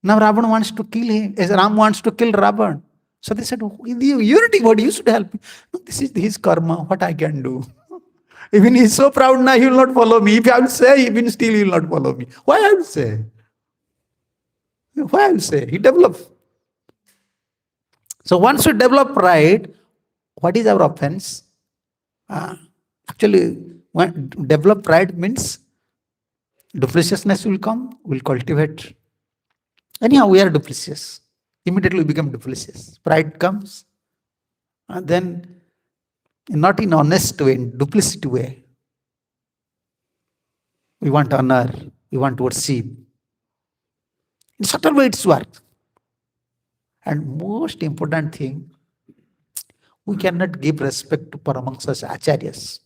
Now Ravan wants to kill him, as Ram wants to kill Ravan. So they said, you're devotee, you should help me. No, this is his karma, what I can do. Even he's so proud now, he will not follow me. If I will say, even still he will not follow me. Why I will say? He develops. So once you develop pride, what is our offense? Actually, when develop pride means dupliciousness will come, will cultivate. Anyhow, we are duplicious. Immediately we become duplicious. Pride comes, and then not in honest way, in duplicity way. We want honor, we want worship. In subtle way it's work. And most important thing, we cannot give respect to Paramahamsas Acharyas.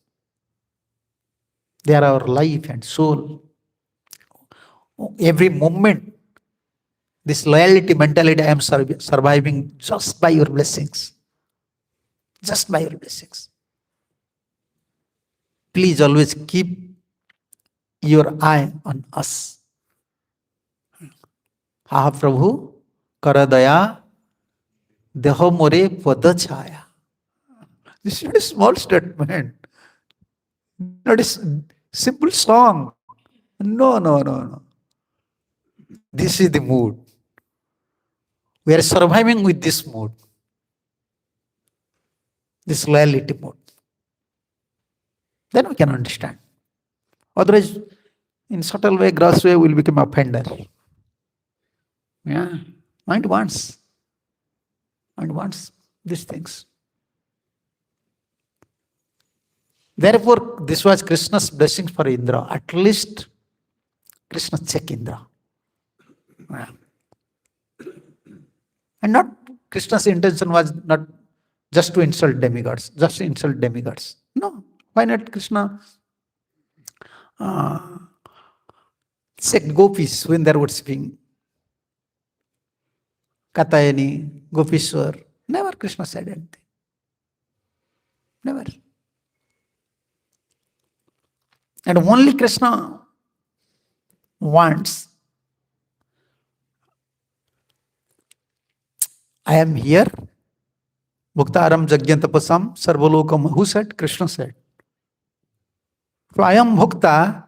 They are our life and soul. Every moment, this loyalty mentality, I am surviving just by your blessings. Just by your blessings. Please always keep your eye on us. Ha Prabhu, Karadaya, Deho More Pada Chaya. This is not a small statement. Not a simple song. No. This is the mood. We are surviving with this mood. this loyalty mode. Then we can understand. Otherwise, in subtle way, gross way, we'll become offender. Yeah, mind wants these things. Therefore, this was Krishna's blessing for Indra. At least Krishna check Indra. Yeah. And not Krishna's intention was not just to insult demigods, just to insult demigods. No, why not Krishna checked gopis when they were worshipping Katayani, Gopishwar? Never Krishna said anything. Never. And only Krishna wants, I am here. Bhuktaram Jagyantapasam Sarvalokam. Who said? Krishna said. So I am Bhukta.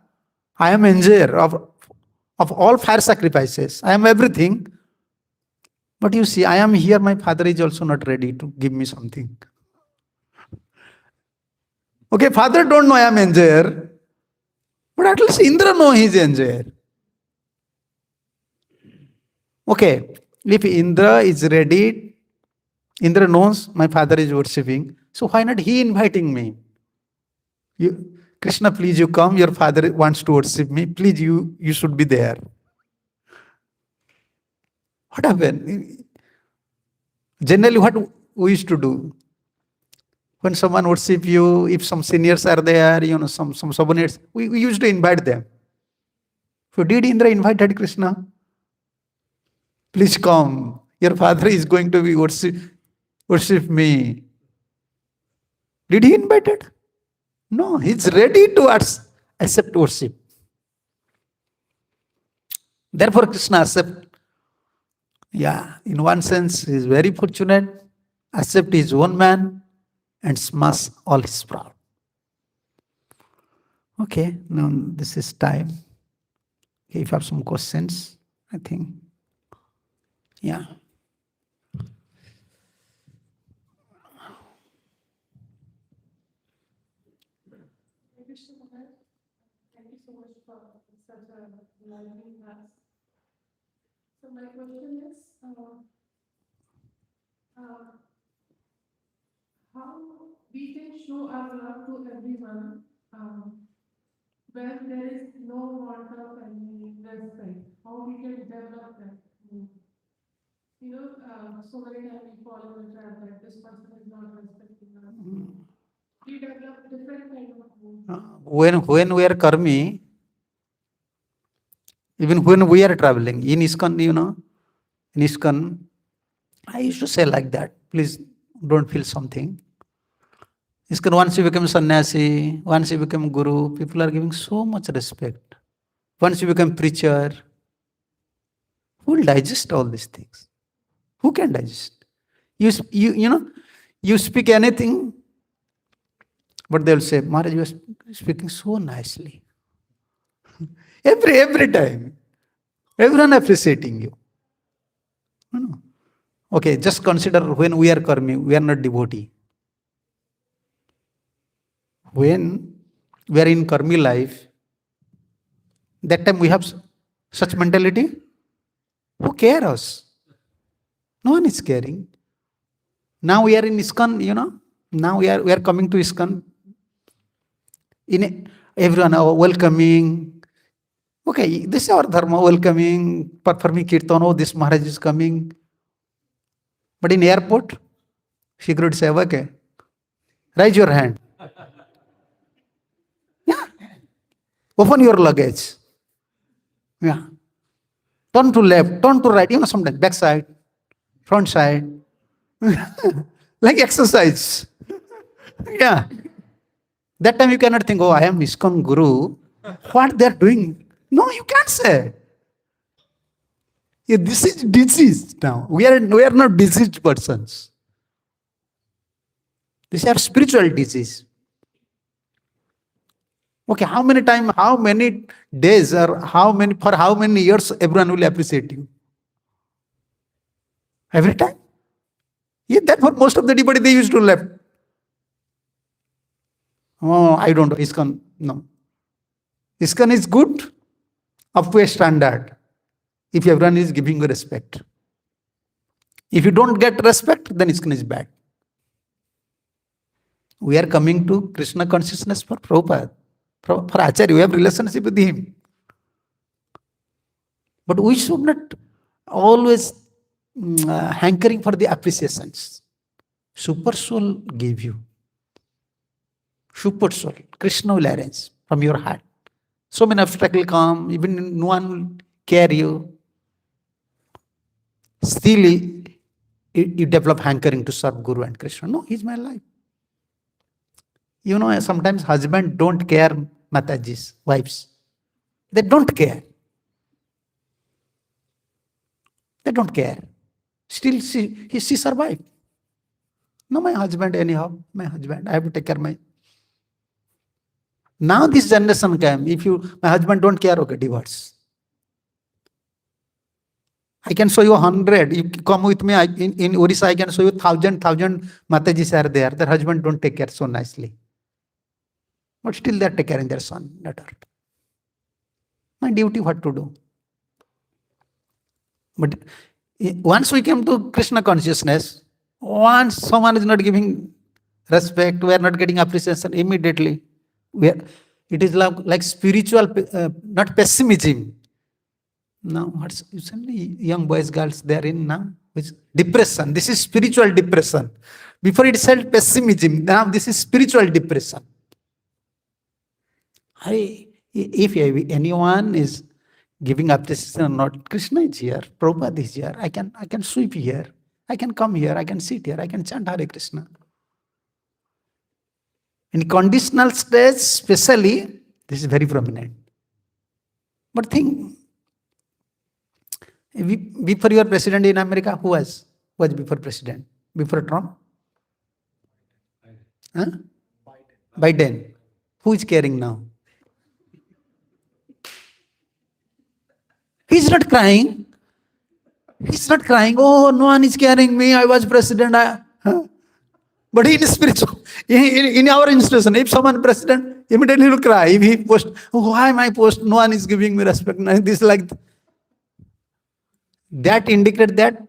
I am enjoyer of all fire sacrifices. I am everything. But you see, I am here. My father is also not ready to give me something. Okay, father don't know I am enjoyer. But at least Indra know he is enjoyer. Okay, if Indra is ready, Indra knows my father is worshipping, so why not he inviting me? Krishna, please you come, your father wants to worship me, please you should be there. What happened? Generally what we used to do, when someone worship you, if some seniors are there, some subordinates, we used to invite them. So did Indra invited Krishna? Please come. Your father is going to be worship me. Did he invite it? No, he's ready to accept worship. Therefore, Krishna accept. Yeah, in one sense, he is very fortunate. Accept his own man and smash all his proud. Okay, now this is time. Okay, if you have some questions, I think. Yeah. Thank you so much. Thank you so much for such a lively class. So my question is, how we can show our love to everyone when there is no want of any respect? How we can develop that? So many times we fall in the trap that this person is not respecting us. We develop different kind of mood. When we are karmi, even when we are traveling, in ISKCON, in ISKCON, I used to say like that, please don't feel something. ISKCON, once you become sannyasi, once you become guru, people are giving so much respect. Once you become preacher, who will digest all these things? Who can digest? You speak anything, but they'll say, Maharaj, you are speaking so nicely. Every time. Everyone appreciating you. No. Okay, just consider when we are karmi, we are not devotee. When we are in karmi life, that time we have such mentality. Who cares? No one is caring. Now we are in ISKCON, now we are coming to ISKCON. Everyone are welcoming. Okay, this is our dharma, welcoming, performing kirtan. Oh, this Maharaj is coming. But in airport, security say, okay, raise your hand. Yeah. Open your luggage. Yeah. Turn to left, turn to right, sometimes back side, front side. Like exercise. Yeah. That time you cannot think, oh, I am ISKCON Guru. What they are doing? No, you can't say. Yeah, this is disease now. We are not diseased persons. These are spiritual disease. Okay, how many days or for how many years everyone will appreciate you? Every time? Yeah, that's what most of the devotee they used to left. Oh, I don't know. ISKCON, no. ISKCON is good up to a standard. If everyone is giving you respect. If you don't get respect, then ISKCON is bad. We are coming to Krishna consciousness for Prabhupada. For Acharya, we have relationship with him. But we should not always hankering for the appreciations. Super soul gave you. Super soul. Krishna will arrange from your heart. So many obstacles come, even no one will care you. Still, you develop hankering to serve Guru and Krishna. No, he's my life. You know, sometimes husbands don't care Mataji's wives. They don't care. They don't care. Still, she survived. No, my husband anyhow. My husband. I have to take care of my. Now this generation came. If my husband don't care, okay, divorce. I can show you 100. You come with me in Orissa. I can show you 1,000 Matajis are there. Their husband don't take care so nicely. But still they are taking care of their son, daughter. My duty, what to do? But once we came to Krishna consciousness, once someone is not giving respect, we are not getting appreciation immediately. It is like spiritual, not pessimism. Now, what's usually young boys, girls, they are in now? Which depression. This is spiritual depression. Before it said pessimism, now this is spiritual depression. If anyone is giving appreciation or not, Krishna is here, Prabhupada is here, I can sweep here, I can come here, I can sit here, I can chant Hare Krishna. In conditional stage, especially, this is very prominent. But think, before you are president in America, who was before president? Before Trump? Huh? Biden. Who is caring now? He's not crying. He's not crying. Oh, no one is caring me. I was president. But in spiritual, in our institution, if someone president, immediately will cry. If he post, oh, why my post? No one is giving me respect. This like that indicate that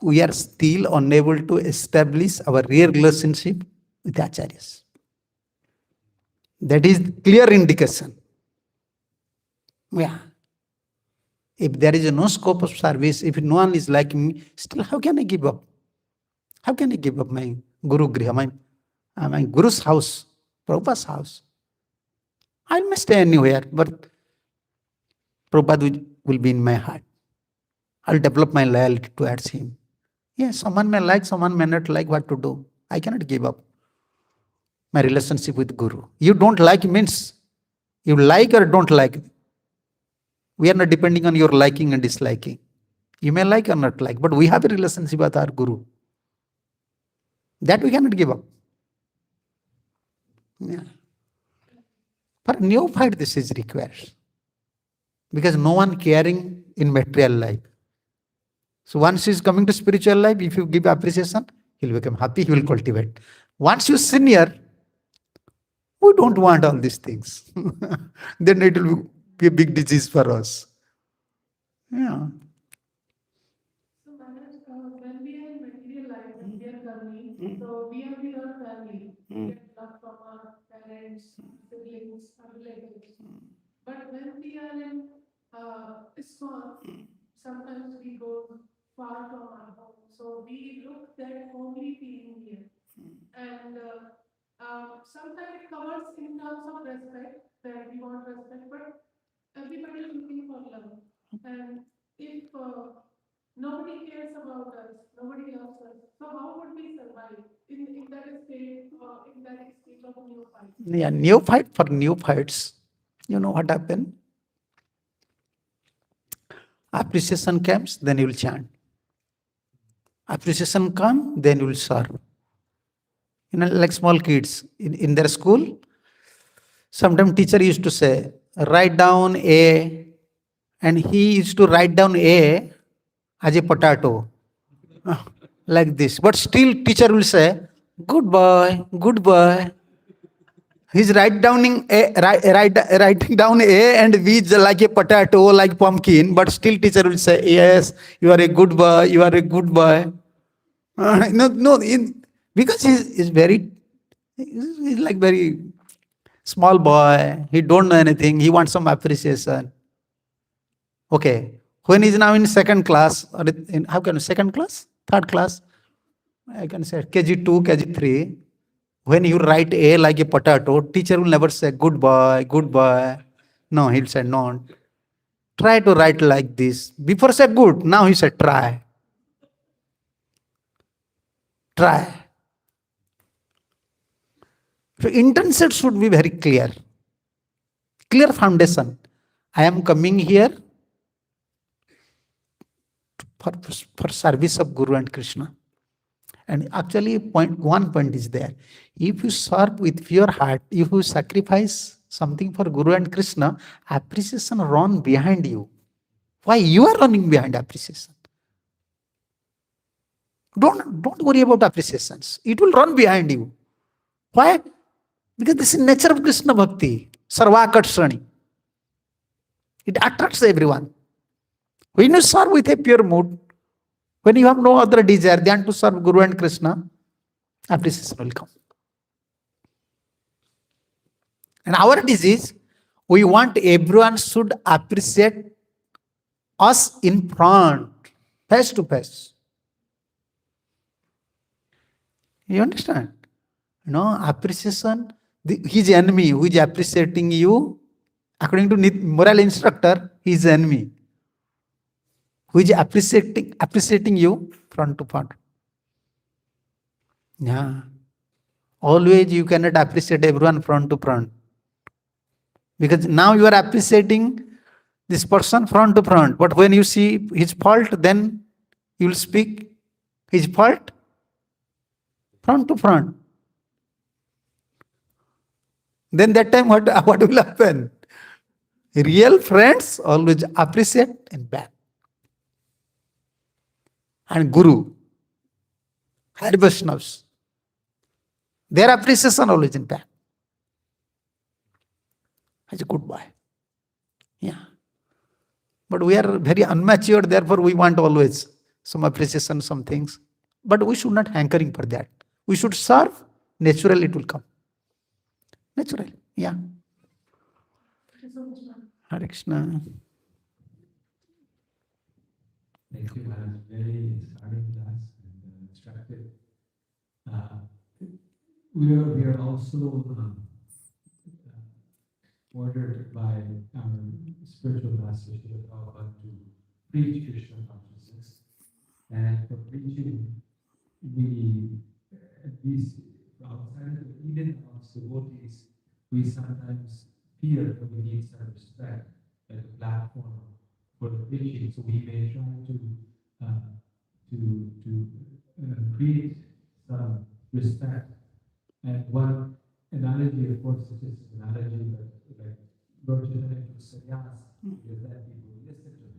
we are still unable to establish our real relationship with the acharyas. That is clear indication. Yeah. If there is no scope of service, if no one is like me, still how can I give up? How can I give up my Guru Griha, my Guru's house, Prabhupada's house? I may stay anywhere, but Prabhupada will be in my heart. I'll develop my loyalty towards him. Yes, someone may like, someone may not like what to do. I cannot give up my relationship with Guru. You don't like means you like or don't like. We are not depending on your liking and disliking. You may like or not like, but we have a relationship with our Guru. That we cannot give up. Yeah. For neophyte, this is required. Because no one caring in material life. So once he is coming to spiritual life, if you give appreciation, he will become happy, he will cultivate. Once you senior, we don't want all these things. Then it will be a big disease for us. Yeah. So, Maharaj, when we are in material life, we are family. So we are with our family. We get love from our parents, siblings, our relatives. But when we are in ISKCON, sometimes we go far from our home. So we look that homely feeling here. And sometimes it covers in terms of respect, that we want respect, but everybody is looking for love. And if nobody cares about us, nobody loves us, so how would we survive in that state or in that state of neophyte? Yeah, neophyte for neophytes. You know what happened? Appreciation comes, then you will chant. Appreciation comes, then you will serve. You know, like small kids in their school, sometimes teacher used to say, write down A, and he used to write down A as a potato, like this. But still teacher will say, good boy, good boy. He's writing down A and B like a potato, like pumpkin, but still teacher will say, yes, you are a good boy, you are a good boy. Because he's he's like very small boy. He don't know anything. He wants some appreciation. Okay. When he's now in second class, or in how can second class? Third class? I can say KG2, KG3. When you write A like a potato, teacher will never say good boy, good boy. No, he'll say no. Try to write like this. Before say good, now he said try. Try. So intention should be very clear. Clear foundation. I am coming here for service of Guru and Krishna. And actually, one point is there. If you serve with pure heart, if you sacrifice something for Guru and Krishna, appreciation run behind you. Why you are running behind appreciation? Don't worry about appreciations. It will run behind you. Why? Because this is nature of Krishna Bhakti. Sarvakarsani. It attracts everyone. When you serve with a pure mood, when you have no other desire than to serve Guru and Krishna, appreciation will come. And our disease, we want everyone should appreciate us in front, face to face. You understand? Appreciation, his enemy who is appreciating you, according to moral instructor, he is enemy. Who is appreciating you front to front. Yeah. Always you cannot appreciate everyone front to front. Because now you are appreciating this person front to front. But when you see his fault, then you will speak his fault front to front. Then that time what will happen? Real friends always appreciate in back. And Guru, Hare Vaishnavas, their appreciation always in back. He's a good boy. Yeah. But we are very unmatured, therefore we want always some appreciation, some things. But we should not hankering for that. We should serve, naturally it will come. Natural, yeah. Hare Krishna. Thank you, Maharaj. Very inspiring class and instructive. We are also ordered by our spiritual master Srila Prabhupada to preach Krishna consciousness. And for preaching, we, at least outside, even amongst devotees, we sometimes feel that we need some respect, like a platform for the preaching. So we may try to create some respect. And one analogy, of course, is just an analogy, but like Lord Chaitanya took sannyas, because then people listen to him.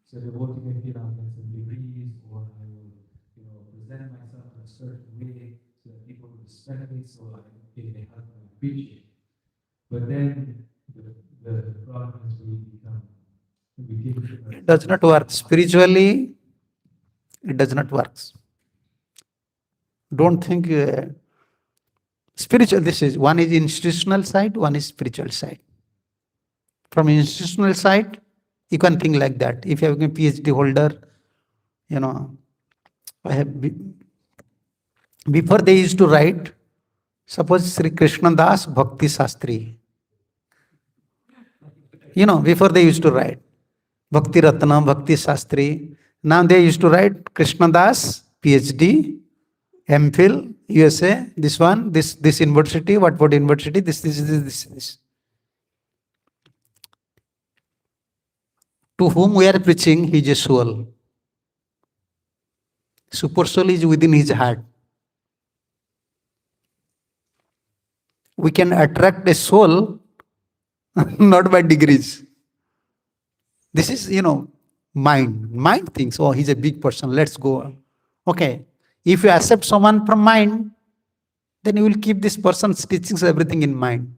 So the devotee may feel I'm in some degrees, or I will, present myself in a certain way so that people will respect me, so it may help me preaching. But then the problem is we give it does not work. Spiritually, it does not work. Don't think spiritual, this is one is institutional side, one is spiritual side. From institutional side, you can think like that. If you have a PhD holder, I have before they used to write, suppose Sri Krishna Das Bhakti Shastri. Before they used to write Bhakti Ratna, Bhakti Shastri. Now they used to write Krishna Das, PhD, MPhil, USA, this one, this university, what university, this. To whom we are preaching, he is a soul. Super soul is within his heart. We can attract a soul not by degrees. This is, mind. Mind thinks, oh, he's a big person, let's go. Okay. If you accept someone from mind, then you will keep this person's teachings, everything in mind.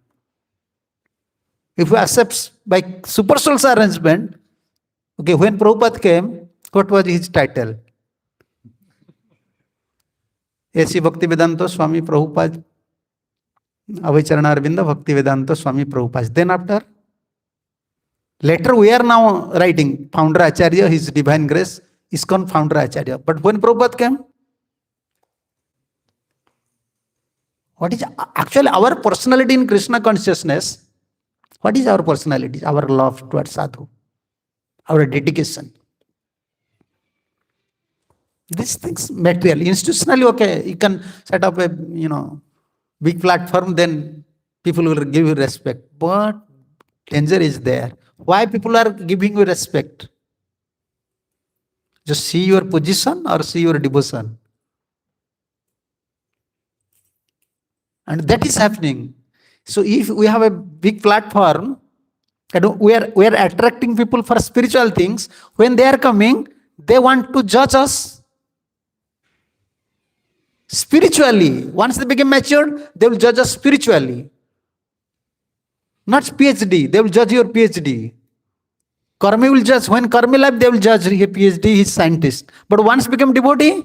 If you accept by super soul's arrangement, okay, when Prabhupada came, what was his title? A.C. Bhaktivedanta Swami Prabhupada, Avicharana Arvinda Bhaktivedanta Swami Prabhupada. Then after, later we are now writing Founder Acharya, His Divine Grace, ISKCON Founder Acharya. But when Prabhupada came, what is actually our personality in Krishna consciousness? What is our personality? Our love towards sadhu, our dedication. These things material, institutionally, okay, you can set up a big platform, then people will give you respect. But danger is there. Why people are giving you respect? Just see your position or see your devotion. And that is happening. So if we have a big platform, and we are attracting people for spiritual things, when they are coming, they want to judge us spiritually. Once they become matured, they will judge us spiritually. Not PhD, they will judge your PhD. Karmi will judge, when Karmi life, they will judge a PhD, he's scientist. But once become devotee,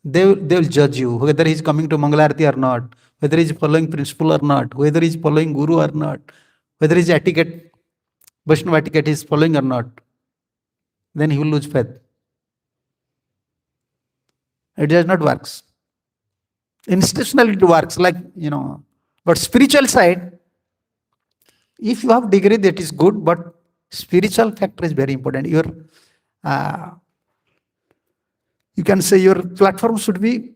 they will judge you, whether he's coming to Mangalarti or not, whether he's following principle or not, whether he's following guru or not, whether his etiquette, Vaishnava etiquette is following or not. Then he will lose faith. It does not work. Institutionally it works, like, but spiritual side, if you have degree, that is good, but spiritual factor is very important. You can say your platform should be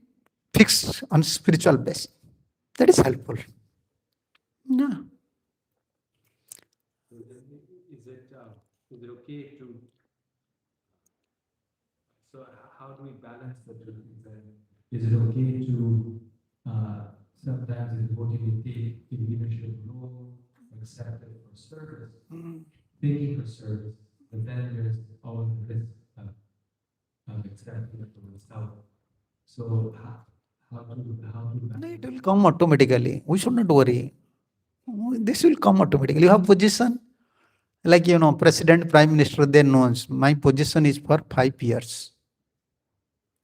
fixed on spiritual base. That is helpful. Yeah. Is it okay to? So how do we balance the two things? Is it okay to sometimes the devotee will take the leadership role, accept it for service, thinking for service, but then there's always the risk of accepting it for itself. So how to balance? It will come automatically. We should not worry. This will come automatically. You have position, like President, Prime Minister, they knows my position is for 5 years.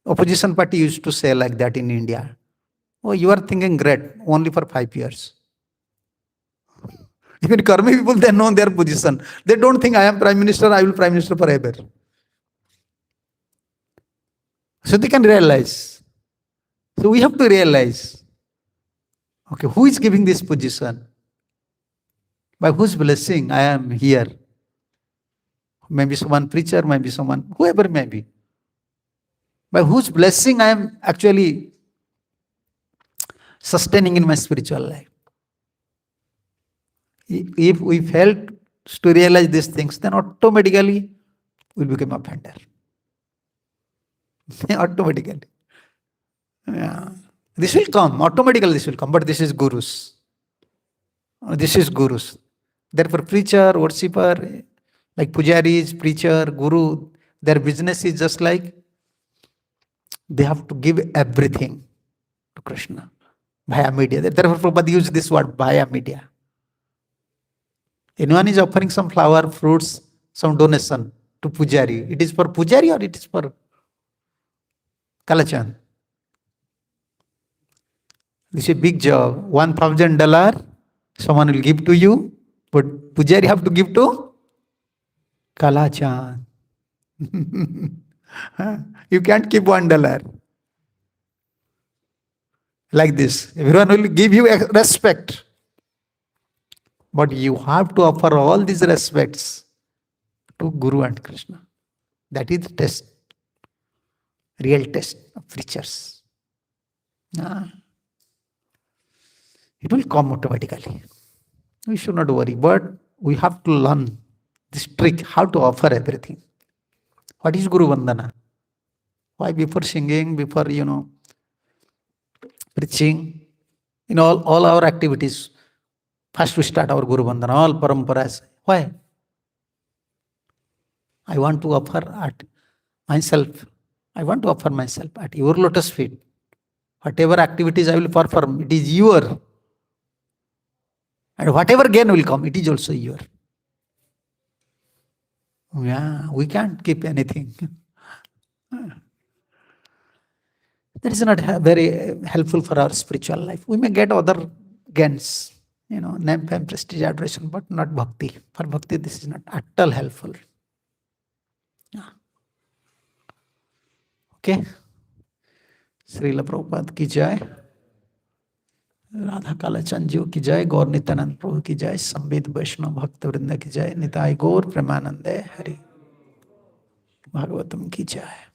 Opposition party used to say like that in India. Oh, you are thinking great, only for 5 years. Even Karmi people, they know their position. They don't think I am Prime Minister, I will Prime Minister forever. So they can realize. So we have to realize, okay, who is giving this position? By whose blessing I am here? Maybe someone preacher, maybe someone, whoever may be. By whose blessing I am actually sustaining in my spiritual life. If we fail to realize these things, then automatically we will become offender. Automatically. Yeah. This will come, automatically this will come, but this is gurus. This is gurus. Therefore, preacher, worshipper, like pujaris, preacher, guru, their business is just like they have to give everything to Krishna via media. Therefore, Prabhupada used this word, via media. Anyone is offering some flower, fruits, some donation to pujari. It is for pujari or it is for Kalachan? This is a big job. $1,000 someone will give to you, but pujari have to give to Kalachan. You can't keep $1. Like this. Everyone will give you respect. But you have to offer all these respects to Guru and Krishna. That is the test. Real test of preachers. It will come automatically. We should not worry. But we have to learn this trick, how to offer everything. What is Guru Vandana? Why before singing, before, preaching, in all our activities, first we start our Guru Vandana, all paramparas. Why? I want to offer myself at your lotus feet. Whatever activities I will perform, it is your. And whatever gain will come, it is also your. Yeah, we can't keep anything. That is not very helpful for our spiritual life. We may get other gains, name, fame, prestige, adoration, but not bhakti. For bhakti, this is not at all helpful. Yeah. Okay. Srila Prabhupada ki jai. Radha Kalachand ji की जय, गौर नित्यानंद प्रभु की जय, संवेद वैष्णव भक्त वृंद की जय, निताय गौर प्रेमानंदे हरि, भागवतम की जय।